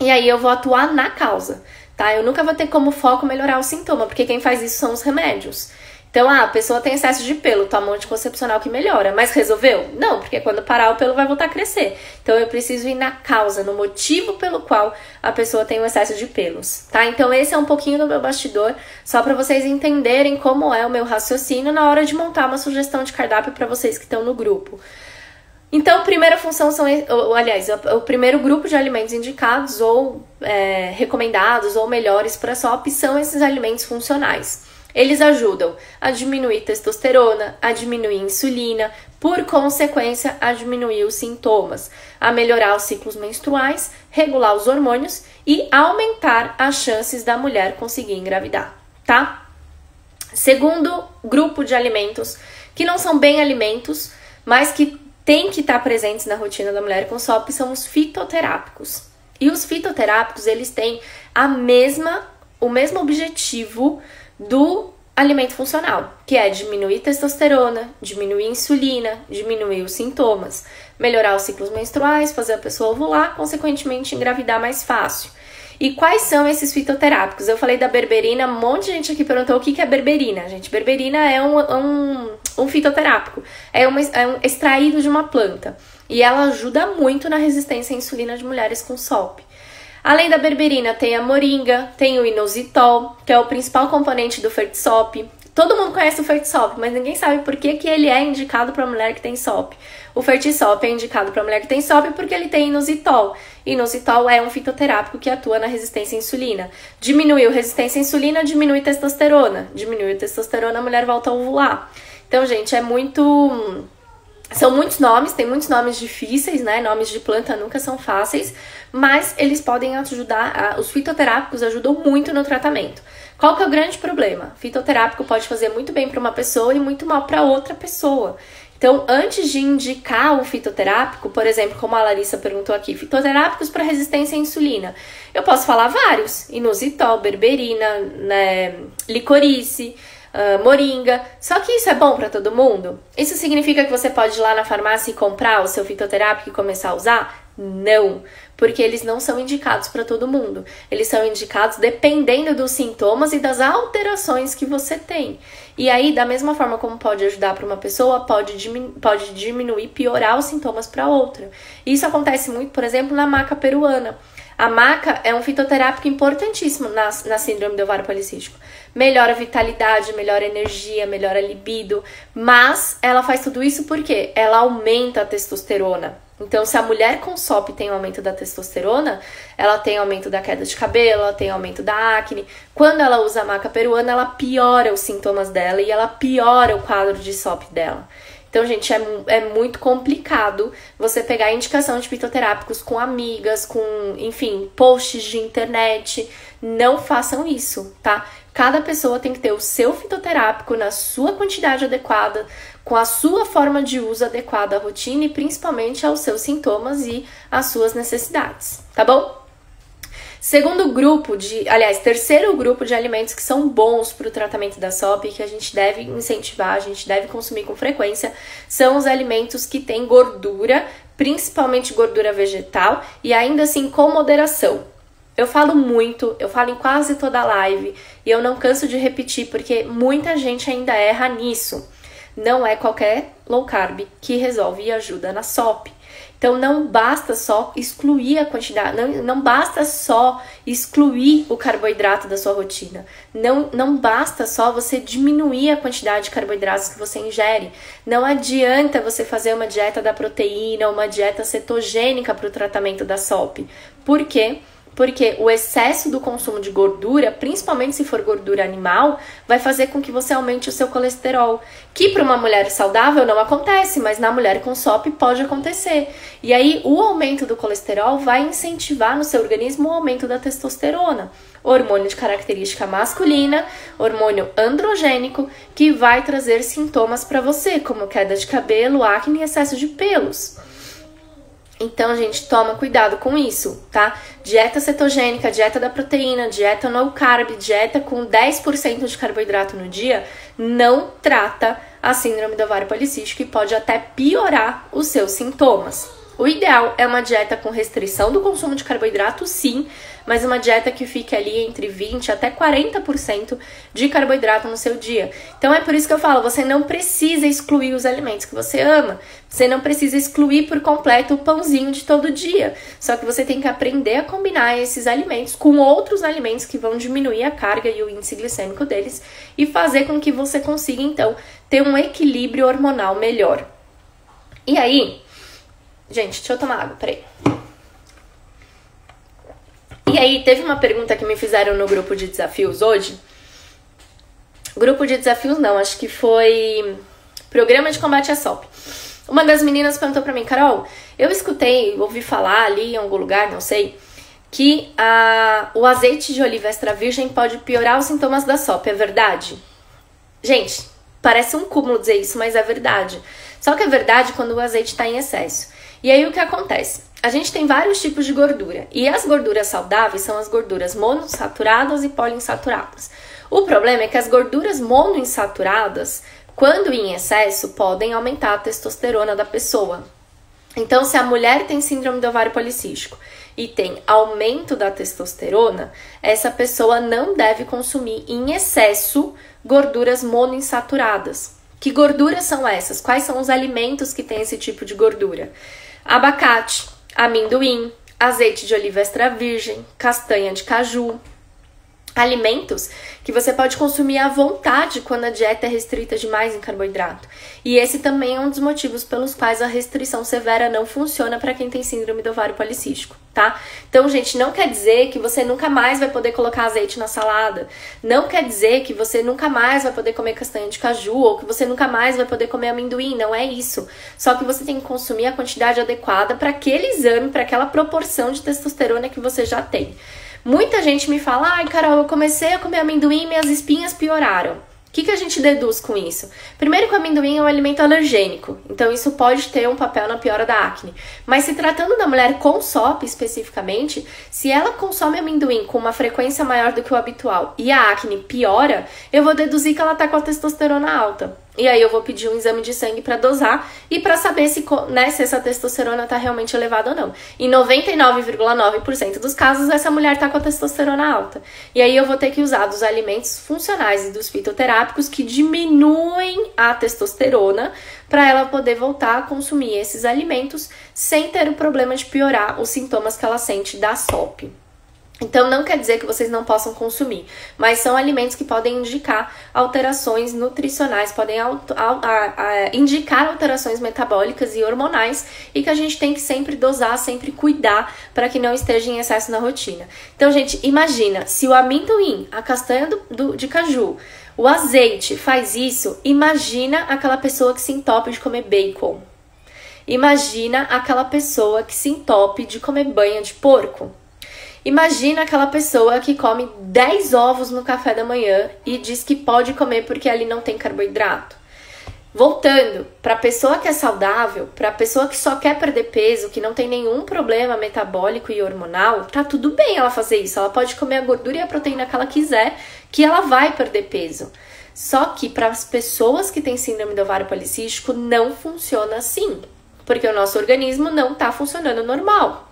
E aí eu vou atuar na causa, tá? Eu nunca vou ter como foco melhorar o sintoma, porque quem faz isso são os remédios. Então, a pessoa tem excesso de pelo, toma um anticoncepcional que melhora, mas resolveu? Não, porque quando parar o pelo vai voltar a crescer. Então, eu preciso ir na causa, no motivo pelo qual a pessoa tem o excesso de pelos, tá? Então, esse é um pouquinho do meu bastidor, só para vocês entenderem como é o meu raciocínio na hora de montar uma sugestão de cardápio para vocês que estão no grupo. Então, a primeira função o primeiro grupo de alimentos indicados ou recomendados ou melhores para a SOP são esses alimentos funcionais. Eles ajudam a diminuir testosterona, a diminuir insulina, por consequência, a diminuir os sintomas, a melhorar os ciclos menstruais, regular os hormônios e aumentar as chances da mulher conseguir engravidar, tá? Segundo grupo de alimentos, que não são bem alimentos, mas que tem que estar presentes na rotina da mulher com SOP, são os fitoterápicos. E os fitoterápicos, eles têm o mesmo objetivo do alimento funcional, que é diminuir testosterona, diminuir insulina, diminuir os sintomas, melhorar os ciclos menstruais, fazer a pessoa ovular, consequentemente engravidar mais fácil. E quais são esses fitoterápicos? Eu falei da berberina, um monte de gente aqui perguntou o que é berberina. Gente, berberina é um fitoterápico, é um extraído de uma planta. E ela ajuda muito na resistência à insulina de mulheres com SOP. Além da berberina, tem a moringa, tem o inositol, que é o principal componente do Fertisop. Todo mundo conhece o Fertisop, mas ninguém sabe por que ele é indicado para mulher que tem SOP. O Fertisop é indicado para mulher que tem SOP porque ele tem inositol. Inositol é um fitoterápico que atua na resistência à insulina. Diminuiu a resistência à insulina, diminui a testosterona. Diminui a testosterona, a mulher volta a ovular. Então, gente, são muitos nomes, tem muitos nomes difíceis, né? Nomes de planta nunca são fáceis, mas eles podem ajudar, os fitoterápicos ajudam muito no tratamento. Qual que é o grande problema? Fitoterápico pode fazer muito bem para uma pessoa e muito mal para outra pessoa. Então, antes de indicar o fitoterápico, por exemplo, como a Larissa perguntou aqui, fitoterápicos para resistência à insulina, eu posso falar vários: inositol, berberina, né, licorice, moringa. Só que isso é bom para todo mundo? Isso significa que você pode ir lá na farmácia e comprar o seu fitoterápico e começar a usar? Não, porque eles não são indicados para todo mundo. Eles são indicados dependendo dos sintomas e das alterações que você tem. E aí, da mesma forma como pode ajudar para uma pessoa, pode diminuir, piorar os sintomas para outra. Isso acontece muito, por exemplo, na maca peruana. A maca é um fitoterápico importantíssimo na síndrome do ovário policístico. Melhora a vitalidade, melhora a energia, melhora a libido, mas ela faz tudo isso porque ela aumenta a testosterona. Então, se a mulher com SOP tem aumento da testosterona, ela tem aumento da queda de cabelo, ela tem aumento da acne. Quando ela usa a maca peruana, ela piora os sintomas dela e ela piora o quadro de SOP dela. Então, gente, é muito complicado você pegar a indicação de fitoterápicos com amigas, com, enfim, posts de internet. Não façam isso, tá? Cada pessoa tem que ter o seu fitoterápico na sua quantidade adequada, com a sua forma de uso adequada à rotina e principalmente aos seus sintomas e às suas necessidades, tá bom? Terceiro grupo de alimentos que são bons para o tratamento da SOP e que a gente deve incentivar, a gente deve consumir com frequência, são os alimentos que têm gordura, principalmente gordura vegetal, e ainda assim com moderação. Eu falo muito, eu falo em quase toda live, e eu não canso de repetir porque muita gente ainda erra nisso. Não é qualquer low carb que resolve e ajuda na SOP. Então, não basta só excluir a quantidade, não basta só excluir o carboidrato da sua rotina. Não basta só você diminuir a quantidade de carboidratos que você ingere. Não adianta você fazer uma dieta da proteína, uma dieta cetogênica para o tratamento da SOP. Por quê? Porque o excesso do consumo de gordura, principalmente se for gordura animal, vai fazer com que você aumente o seu colesterol. Que para uma mulher saudável não acontece, mas na mulher com SOP pode acontecer. E aí o aumento do colesterol vai incentivar no seu organismo o aumento da testosterona, hormônio de característica masculina, hormônio androgênico, que vai trazer sintomas para você, como queda de cabelo, acne e excesso de pelos. Então, gente, toma cuidado com isso, tá? Dieta cetogênica, dieta da proteína, dieta low carb, dieta com 10% de carboidrato no dia, não trata a síndrome do ovário policístico e pode até piorar os seus sintomas. O ideal é uma dieta com restrição do consumo de carboidrato, sim, mas uma dieta que fique ali entre 20% até 40% de carboidrato no seu dia. Então é por isso que eu falo, você não precisa excluir os alimentos que você ama. Você não precisa excluir por completo o pãozinho de todo dia. Só que você tem que aprender a combinar esses alimentos com outros alimentos que vão diminuir a carga e o índice glicêmico deles e fazer com que você consiga, então, ter um equilíbrio hormonal melhor. E aí, gente, deixa eu tomar água, peraí. E aí, teve uma pergunta que me fizeram no grupo de desafios hoje. Grupo de desafios não, acho que foi programa de combate à SOP. Uma das meninas perguntou pra mim, Carol, eu ouvi falar ali em algum lugar, não sei, que o azeite de oliva extra virgem pode piorar os sintomas da SOP, é verdade? Gente, parece um cúmulo dizer isso, mas é verdade. Só que é verdade quando o azeite está em excesso. E aí o que acontece? A gente tem vários tipos de gordura. E as gorduras saudáveis são as gorduras monoinsaturadas e poliinsaturadas. O problema é que as gorduras monoinsaturadas, quando em excesso, podem aumentar a testosterona da pessoa. Então, se a mulher tem síndrome do ovário policístico e tem aumento da testosterona, essa pessoa não deve consumir em excesso gorduras monoinsaturadas. Que gorduras são essas? Quais são os alimentos que têm esse tipo de gordura? Abacate, amendoim, azeite de oliva extra virgem, castanha de caju. Alimentos que você pode consumir à vontade quando a dieta é restrita demais em carboidrato. E esse também é um dos motivos pelos quais a restrição severa não funciona para quem tem síndrome do ovário policístico, tá? Então, gente, não quer dizer que você nunca mais vai poder colocar azeite na salada. Não quer dizer que você nunca mais vai poder comer castanha de caju ou que você nunca mais vai poder comer amendoim. Não é isso. Só que você tem que consumir a quantidade adequada para aquele exame, para aquela proporção de testosterona que você já tem. Muita gente me fala, ai, Carol, eu comecei a comer amendoim e minhas espinhas pioraram. O que a gente deduz com isso? Primeiro que o amendoim é um alimento alergênico, então isso pode ter um papel na piora da acne. Mas se tratando da mulher com SOP especificamente, se ela consome amendoim com uma frequência maior do que o habitual e a acne piora, eu vou deduzir que ela tá com a testosterona alta. E aí eu vou pedir um exame de sangue para dosar e para saber se essa testosterona tá realmente elevada ou não. Em 99,9% dos casos, essa mulher tá com a testosterona alta. E aí eu vou ter que usar dos alimentos funcionais e dos fitoterápicos que diminuem a testosterona para ela poder voltar a consumir esses alimentos sem ter o problema de piorar os sintomas que ela sente da SOP. Então, não quer dizer que vocês não possam consumir, mas são alimentos que podem indicar alterações nutricionais, podem indicar alterações metabólicas e hormonais e que a gente tem que sempre dosar, sempre cuidar para que não esteja em excesso na rotina. Então, gente, imagina, se o amendoim, a castanha de caju, o azeite faz isso, imagina aquela pessoa que se entope de comer bacon. Imagina aquela pessoa que se entope de comer banha de porco. Imagina aquela pessoa que come 10 ovos no café da manhã e diz que pode comer porque ali não tem carboidrato. Voltando, para a pessoa que é saudável, para a pessoa que só quer perder peso, que não tem nenhum problema metabólico e hormonal, tá tudo bem ela fazer isso. Ela pode comer a gordura e a proteína que ela quiser, que ela vai perder peso. Só que para as pessoas que têm síndrome do ovário policístico não funciona assim, porque o nosso organismo não tá funcionando normal.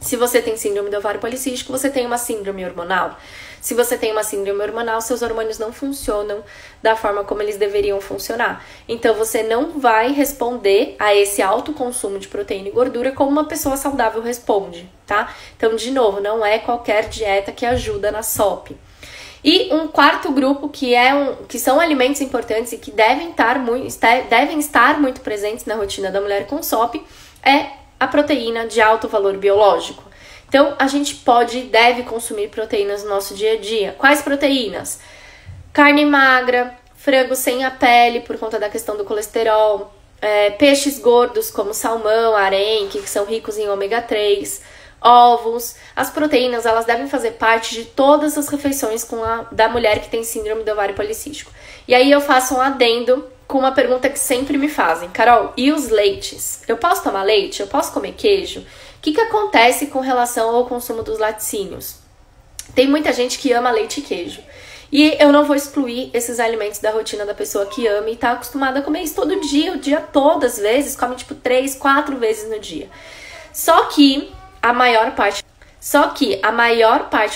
Se você tem síndrome do ovário policístico, você tem uma síndrome hormonal. Se você tem uma síndrome hormonal, seus hormônios não funcionam da forma como eles deveriam funcionar. Então, você não vai responder a esse alto consumo de proteína e gordura como uma pessoa saudável responde, tá? Então, de novo, não é qualquer dieta que ajuda na SOP. E um quarto grupo que são alimentos importantes e que devem estar muito presentes na rotina da mulher com SOP é a proteína de alto valor biológico. Então, a gente pode e deve consumir proteínas no nosso dia a dia. Quais proteínas? Carne magra, frango sem a pele por conta da questão do colesterol, peixes gordos como salmão, arenque, que são ricos em ômega 3, ovos. As proteínas, elas devem fazer parte de todas as refeições da mulher que tem síndrome do ovário policístico. E aí eu faço um adendo com uma pergunta que sempre me fazem. Carol, e os leites? Eu posso tomar leite? Eu posso comer queijo? O que acontece com relação ao consumo dos laticínios? Tem muita gente que ama leite e queijo. E eu não vou excluir esses alimentos da rotina da pessoa que ama e tá acostumada a comer isso todo dia, o dia todo, às vezes, come tipo 3, 4 vezes no dia. Só que a maior parte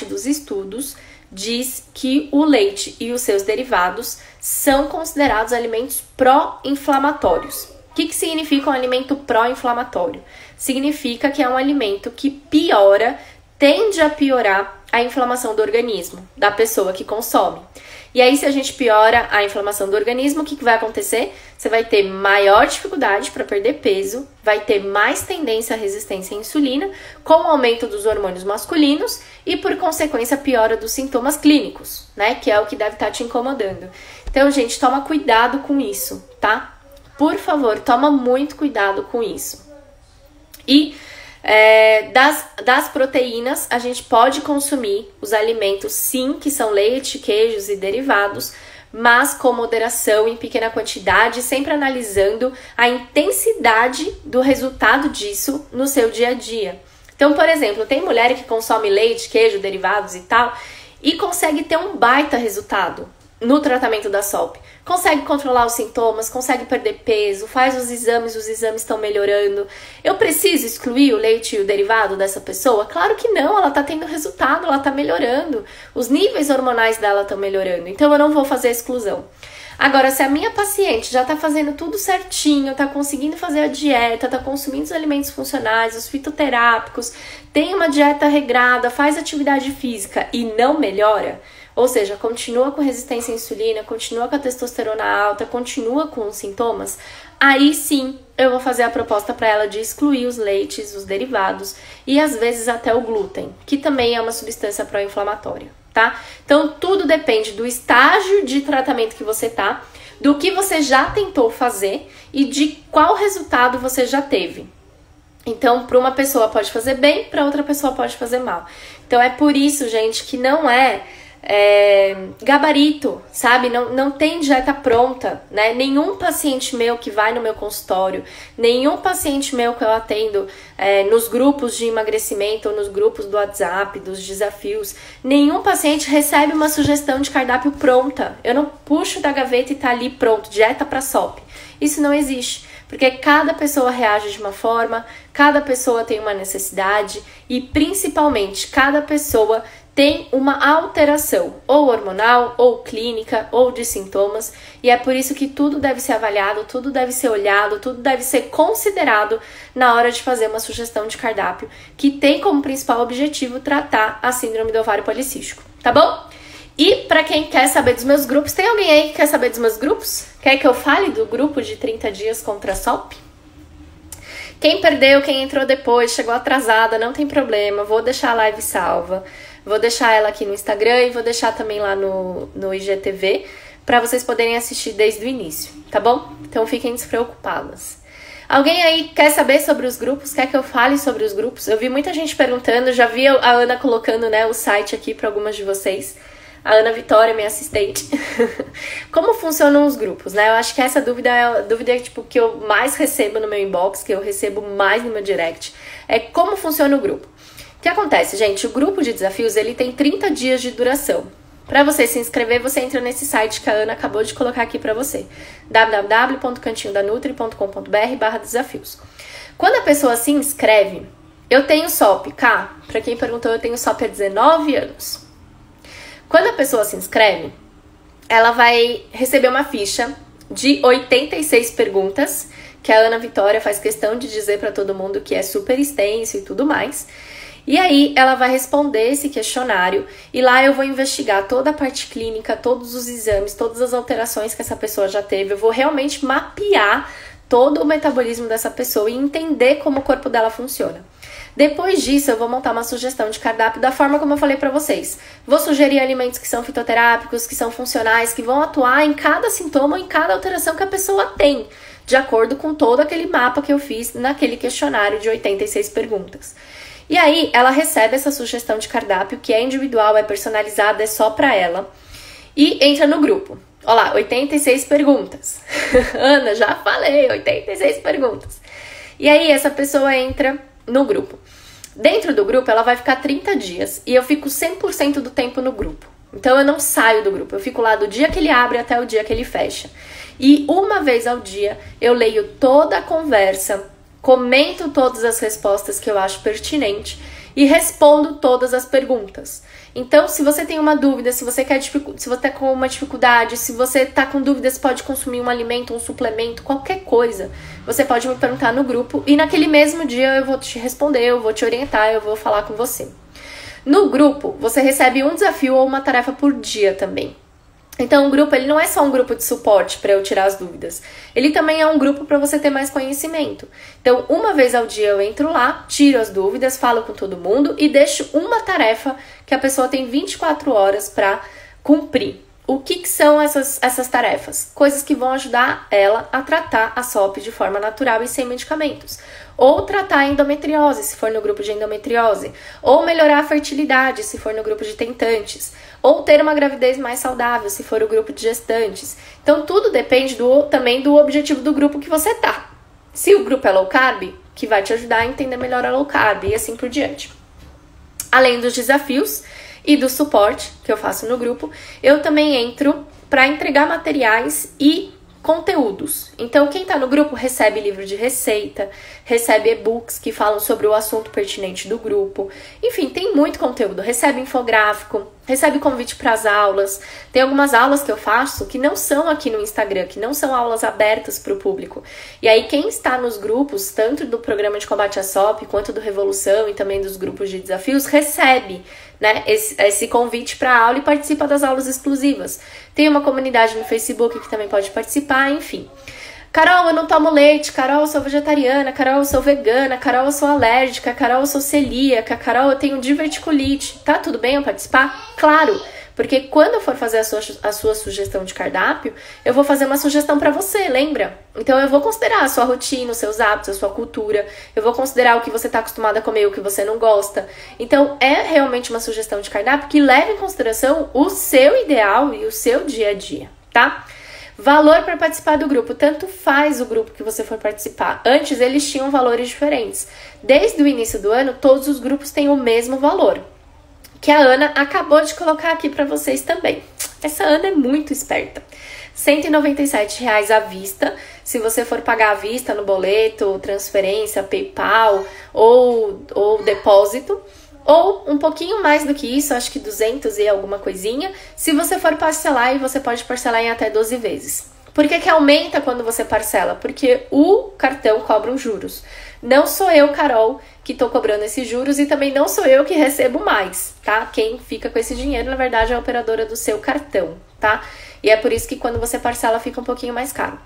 dos estudos diz que o leite e os seus derivados são considerados alimentos pró-inflamatórios. O que significa um alimento pró-inflamatório? Significa que é um alimento que tende a piorar a inflamação do organismo da pessoa que consome. E aí, se a gente piora a inflamação do organismo, o que vai acontecer? Você vai ter maior dificuldade para perder peso, vai ter mais tendência à resistência à insulina, com o aumento dos hormônios masculinos e, por consequência, piora dos sintomas clínicos, né? Que é o que deve estar te incomodando. Então, gente, toma cuidado com isso, tá? Por favor, toma muito cuidado com isso. E das proteínas, a gente pode consumir os alimentos, sim, que são leite, queijos e derivados, mas com moderação, em pequena quantidade, sempre analisando a intensidade do resultado disso no seu dia a dia. Então, por exemplo, tem mulher que consome leite, queijo, derivados e tal, e consegue ter um baita resultado no tratamento da SOP? Consegue controlar os sintomas, consegue perder peso, faz os exames estão melhorando. Eu preciso excluir o leite e o derivado dessa pessoa? Claro que não, ela tá tendo resultado, ela tá melhorando. Os níveis hormonais dela estão melhorando, então eu não vou fazer a exclusão. Agora, se a minha paciente já tá fazendo tudo certinho, tá conseguindo fazer a dieta, tá consumindo os alimentos funcionais, os fitoterápicos, tem uma dieta regrada, faz atividade física e não melhora, ou seja, continua com resistência à insulina, continua com a testosterona alta, continua com os sintomas, aí sim eu vou fazer a proposta para ela de excluir os leites, os derivados e às vezes até o glúten, que também é uma substância pró-inflamatória, tá? Então tudo depende do estágio de tratamento que você tá, do que você já tentou fazer e de qual resultado você já teve. Então, para uma pessoa pode fazer bem, para outra pessoa pode fazer mal. Então é por isso, gente, que não é gabarito, sabe? Não tem dieta pronta, né? Nenhum paciente meu que vai no meu consultório, nenhum paciente meu que eu atendo nos grupos de emagrecimento ou nos grupos do WhatsApp, dos desafios, nenhum paciente recebe uma sugestão de cardápio pronta. Eu não puxo da gaveta e tá ali pronto, dieta para SOP. Isso não existe. Porque cada pessoa reage de uma forma, cada pessoa tem uma necessidade e, principalmente, cada pessoa tem uma alteração, ou hormonal, ou clínica, ou de sintomas, e é por isso que tudo deve ser avaliado, tudo deve ser olhado, tudo deve ser considerado na hora de fazer uma sugestão de cardápio, que tem como principal objetivo tratar a síndrome do ovário policístico, tá bom? E para quem quer saber dos meus grupos, tem alguém aí que quer saber dos meus grupos? Quer que eu fale do grupo de 30 dias contra a SOP? Quem perdeu, quem entrou depois, chegou atrasada, não tem problema, vou deixar a live salva. Vou deixar ela aqui no Instagram e vou deixar também lá no IGTV para vocês poderem assistir desde o início, tá bom? Então fiquem despreocupadas. Alguém aí quer saber sobre os grupos? Quer que eu fale sobre os grupos? Eu vi muita gente perguntando, já vi a Ana colocando, né, o site aqui para algumas de vocês. A Ana Vitória, minha assistente. Como funcionam os grupos, né? Eu acho que essa dúvida é a dúvida tipo, que eu mais recebo no meu inbox, que eu recebo mais no meu direct. É como funciona o grupo. O que acontece, gente? O grupo de desafios, ele tem 30 dias de duração. Para você se inscrever, você entra nesse site que a Ana acabou de colocar aqui para você. www.cantinhodanutri.com.br/desafios. Quando a pessoa se inscreve, eu tenho SOP, Cá. Para quem perguntou, eu tenho SOP há 19 anos. Quando a pessoa se inscreve, ela vai receber uma ficha de 86 perguntas, que a Ana Vitória faz questão de dizer para todo mundo que é super extenso e tudo mais. E aí ela vai responder esse questionário e lá eu vou investigar toda a parte clínica, todos os exames, todas as alterações que essa pessoa já teve. Eu vou realmente mapear todo o metabolismo dessa pessoa e entender como o corpo dela funciona. Depois disso, eu vou montar uma sugestão de cardápio da forma como eu falei pra vocês. Vou sugerir alimentos que são fitoterápicos, que são funcionais, que vão atuar em cada sintoma, em cada alteração que a pessoa tem, de acordo com todo aquele mapa que eu fiz naquele questionário de 86 perguntas. E aí, ela recebe essa sugestão de cardápio, que é individual, é personalizada, é só pra ela, e entra no grupo. Olha lá, 86 perguntas. Ana, já falei, 86 perguntas. E aí, essa pessoa entra no grupo. Dentro do grupo, ela vai ficar 30 dias, e eu fico 100% do tempo no grupo. Então, eu não saio do grupo, eu fico lá do dia que ele abre até o dia que ele fecha. E uma vez ao dia, eu leio toda a conversa, comento todas as respostas que eu acho pertinente e respondo todas as perguntas. Então, se você tem uma dúvida, se você tá com uma dificuldade, se você tá com dúvidas, pode consumir um alimento, um suplemento, qualquer coisa, você pode me perguntar no grupo e naquele mesmo dia eu vou te responder, eu vou te orientar, eu vou falar com você. No grupo, você recebe um desafio ou uma tarefa por dia também. Então, o grupo, ele não é só um grupo de suporte para eu tirar as dúvidas. Ele também é um grupo para você ter mais conhecimento. Então, uma vez ao dia eu entro lá, tiro as dúvidas, falo com todo mundo e deixo uma tarefa que a pessoa tem 24 horas para cumprir. O que são essas tarefas? Coisas que vão ajudar ela a tratar a SOP de forma natural e sem medicamentos. Ou tratar a endometriose, se for no grupo de endometriose. Ou melhorar a fertilidade, se for no grupo de tentantes. Ou ter uma gravidez mais saudável, se for o grupo de gestantes. Então, tudo depende também do objetivo do grupo que você tá. Se o grupo é low carb, que vai te ajudar a entender melhor a low carb e assim por diante. Além dos desafios e do suporte que eu faço no grupo, eu também entro para entregar materiais e conteúdos. Então, quem tá no grupo recebe livro de receita, recebe e-books que falam sobre o assunto pertinente do grupo. Enfim, tem muito conteúdo. Recebe infográfico, recebe convite para as aulas. Tem algumas aulas que eu faço que não são aqui no Instagram, que não são aulas abertas para o público. E aí, quem está nos grupos, tanto do programa de combate à SOP, quanto do Revolução e também dos grupos de desafios, recebe, né, esse convite para aula e participa das aulas exclusivas. Tem uma comunidade no Facebook que também pode participar, enfim. Carol, eu não tomo leite. Carol, eu sou vegetariana. Carol, eu sou vegana. Carol, eu sou alérgica. Carol, eu sou celíaca. Carol, eu tenho diverticulite. Tá tudo bem eu participar? Claro, porque quando eu for fazer a sua sugestão de cardápio, eu vou fazer uma sugestão para você, lembra? Então eu vou considerar a sua rotina, os seus hábitos, a sua cultura. Eu vou considerar o que você tá acostumado a comer e o que você não gosta. Então é realmente uma sugestão de cardápio que leva em consideração o seu ideal e o seu dia a dia, tá? Valor para participar do grupo. Tanto faz o grupo que você for participar. Antes eles tinham valores diferentes. Desde o início do ano, todos os grupos têm o mesmo valor, que a Ana acabou de colocar aqui para vocês também. Essa Ana é muito esperta. R$ 197,00 à vista. Se você for pagar à vista no boleto, transferência, PayPal ou depósito. Ou um pouquinho mais do que isso, acho que 200 e alguma coisinha, se você for parcelar, e você pode parcelar em até 12 vezes. Por que aumenta quando você parcela? Porque o cartão cobra os juros. Não sou eu, Carol, que tô cobrando esses juros e também não sou eu que recebo mais, tá? Quem fica com esse dinheiro, na verdade, é a operadora do seu cartão, tá? E é por isso que quando você parcela fica um pouquinho mais caro.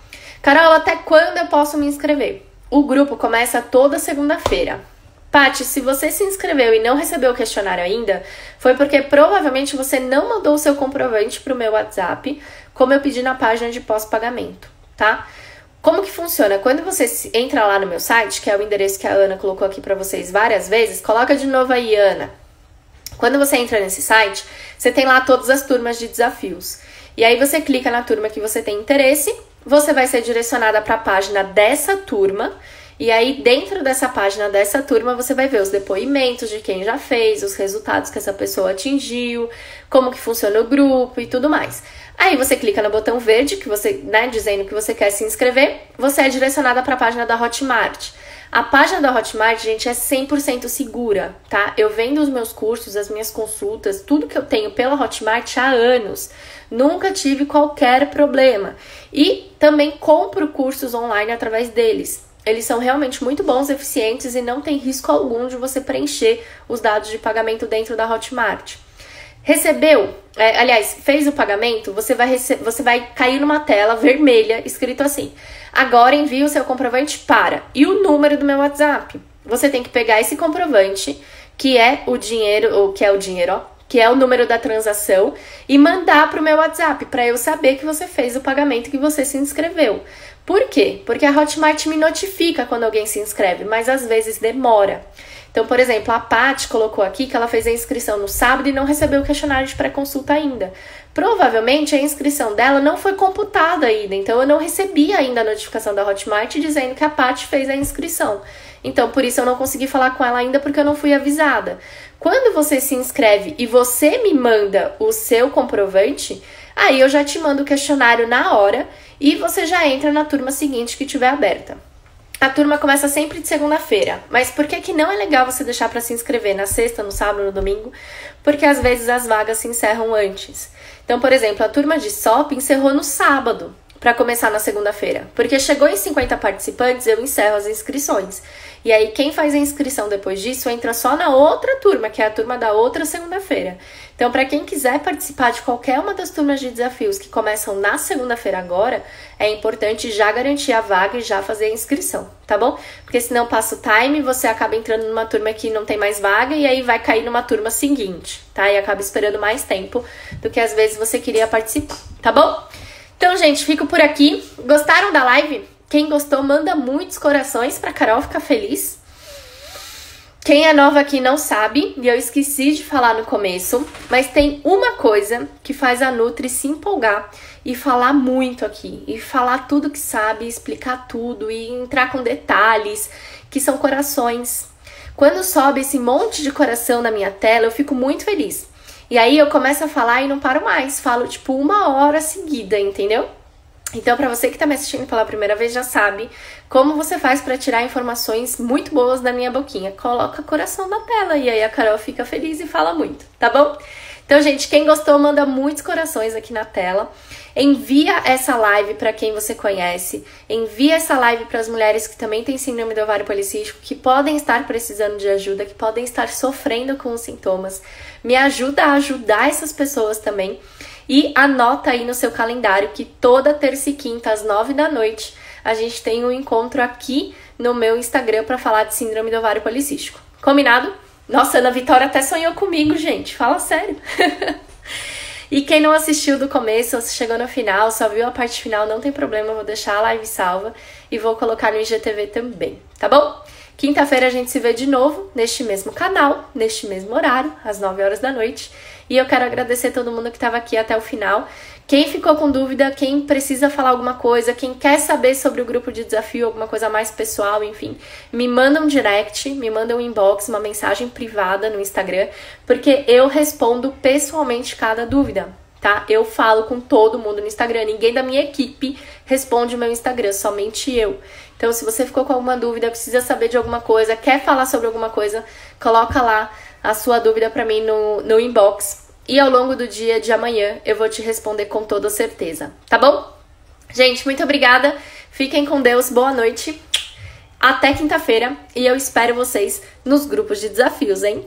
Carol, até quando eu posso me inscrever? O grupo começa toda segunda-feira. Paty, se você se inscreveu e não recebeu o questionário ainda, foi porque provavelmente você não mandou o seu comprovante para o meu WhatsApp, como eu pedi na página de pós-pagamento, tá? Como que funciona? Quando você entra lá no meu site, que é o endereço que a Ana colocou aqui para vocês várias vezes, coloca de novo aí, Ana. Quando você entra nesse site, você tem lá todas as turmas de desafios. E aí você clica na turma que você tem interesse, você vai ser direcionada para a página dessa turma. E aí, dentro dessa página dessa turma, você vai ver os depoimentos de quem já fez, os resultados que essa pessoa atingiu, como que funciona o grupo e tudo mais. Aí você clica no botão verde, que você, né, dizendo que você quer se inscrever, você é direcionada para a página da Hotmart. A página da Hotmart, gente, é 100% segura, tá? Eu vendo os meus cursos, as minhas consultas, tudo que eu tenho pela Hotmart há anos. Nunca tive qualquer problema. E também compro cursos online através deles. Eles são realmente muito bons, eficientes e não tem risco algum de você preencher os dados de pagamento dentro da Hotmart. Recebeu? Aliás, fez o pagamento? Você vai cair numa tela vermelha escrito assim: agora envie o seu comprovante para... E o número do meu WhatsApp. Você tem que pegar esse comprovante, que é o dinheiro, que é o número da transação, e mandar para o meu WhatsApp, para eu saber que você fez o pagamento e que você se inscreveu. Por quê? Porque a Hotmart me notifica quando alguém se inscreve, mas às vezes demora. Então, por exemplo, a Paty colocou aqui que ela fez a inscrição no sábado e não recebeu o questionário de pré-consulta ainda. Provavelmente a inscrição dela não foi computada ainda, então eu não recebi ainda a notificação da Hotmart dizendo que a Paty fez a inscrição. Então, por isso eu não consegui falar com ela ainda porque eu não fui avisada. Quando você se inscreve e você me manda o seu comprovante, aí eu já te mando o questionário na hora e você já entra na turma seguinte que estiver aberta. A turma começa sempre de segunda-feira, mas por que não é legal você deixar para se inscrever na sexta, no sábado, no domingo? Porque às vezes as vagas se encerram antes. Então, por exemplo, a turma de SOP encerrou no sábado para começar na segunda-feira, porque chegou em 50 participantes, eu encerro as inscrições. E aí quem faz a inscrição depois disso entra só na outra turma, que é a turma da outra segunda-feira. Então, para quem quiser participar de qualquer uma das turmas de desafios que começam na segunda-feira agora, é importante já garantir a vaga e já fazer a inscrição, tá bom? Porque senão passa o time, você acaba entrando numa turma que não tem mais vaga e aí vai cair numa turma seguinte, tá? E acaba esperando mais tempo do que às vezes você queria participar, tá bom? Então, gente, fico por aqui. Gostaram da live? Quem gostou, manda muitos corações pra Carol ficar feliz. Quem é nova aqui não sabe, e eu esqueci de falar no começo, mas tem uma coisa que faz a Nutri se empolgar e falar muito aqui, e falar tudo que sabe, explicar tudo, e entrar com detalhes, que são corações. Quando sobe esse monte de coração na minha tela, eu fico muito feliz. E aí eu começo a falar e não paro mais. Falo, tipo, 1 hora seguida, entendeu? Então, pra você que tá me assistindo pela primeira vez, já sabe como você faz pra tirar informações muito boas da minha boquinha. Coloca coração na tela e aí a Carol fica feliz e fala muito, tá bom? Então, gente, quem gostou, manda muitos corações aqui na tela. Envia essa live pra quem você conhece. Envia essa live para as mulheres que também têm síndrome do ovário policístico, que podem estar precisando de ajuda, que podem estar sofrendo com os sintomas. Me ajuda a ajudar essas pessoas também. E anota aí no seu calendário que toda terça e quinta, às 9 da noite, a gente tem um encontro aqui no meu Instagram pra falar de síndrome do ovário policístico. Combinado? Nossa, Ana Vitória até sonhou comigo, gente. Fala sério. E quem não assistiu do começo, ou se chegou no final, só viu a parte final, não tem problema, eu vou deixar a live salva e vou colocar no IGTV também, tá bom? Quinta-feira a gente se vê de novo, neste mesmo canal, neste mesmo horário, às 9 horas da noite. E eu quero agradecer todo mundo que estava aqui até o final. Quem ficou com dúvida, quem precisa falar alguma coisa, quem quer saber sobre o grupo de desafio, alguma coisa mais pessoal, enfim, me manda um direct, me manda um inbox, uma mensagem privada no Instagram, porque eu respondo pessoalmente cada dúvida, tá? Eu falo com todo mundo no Instagram, ninguém da minha equipe responde o meu Instagram, somente eu. Então, se você ficou com alguma dúvida, precisa saber de alguma coisa, quer falar sobre alguma coisa, coloca lá a sua dúvida pra mim no inbox. E ao longo do dia de amanhã eu vou te responder com toda certeza, tá bom? Gente, muito obrigada. Fiquem com Deus, boa noite. Até quinta-feira e eu espero vocês nos grupos de desafios, hein?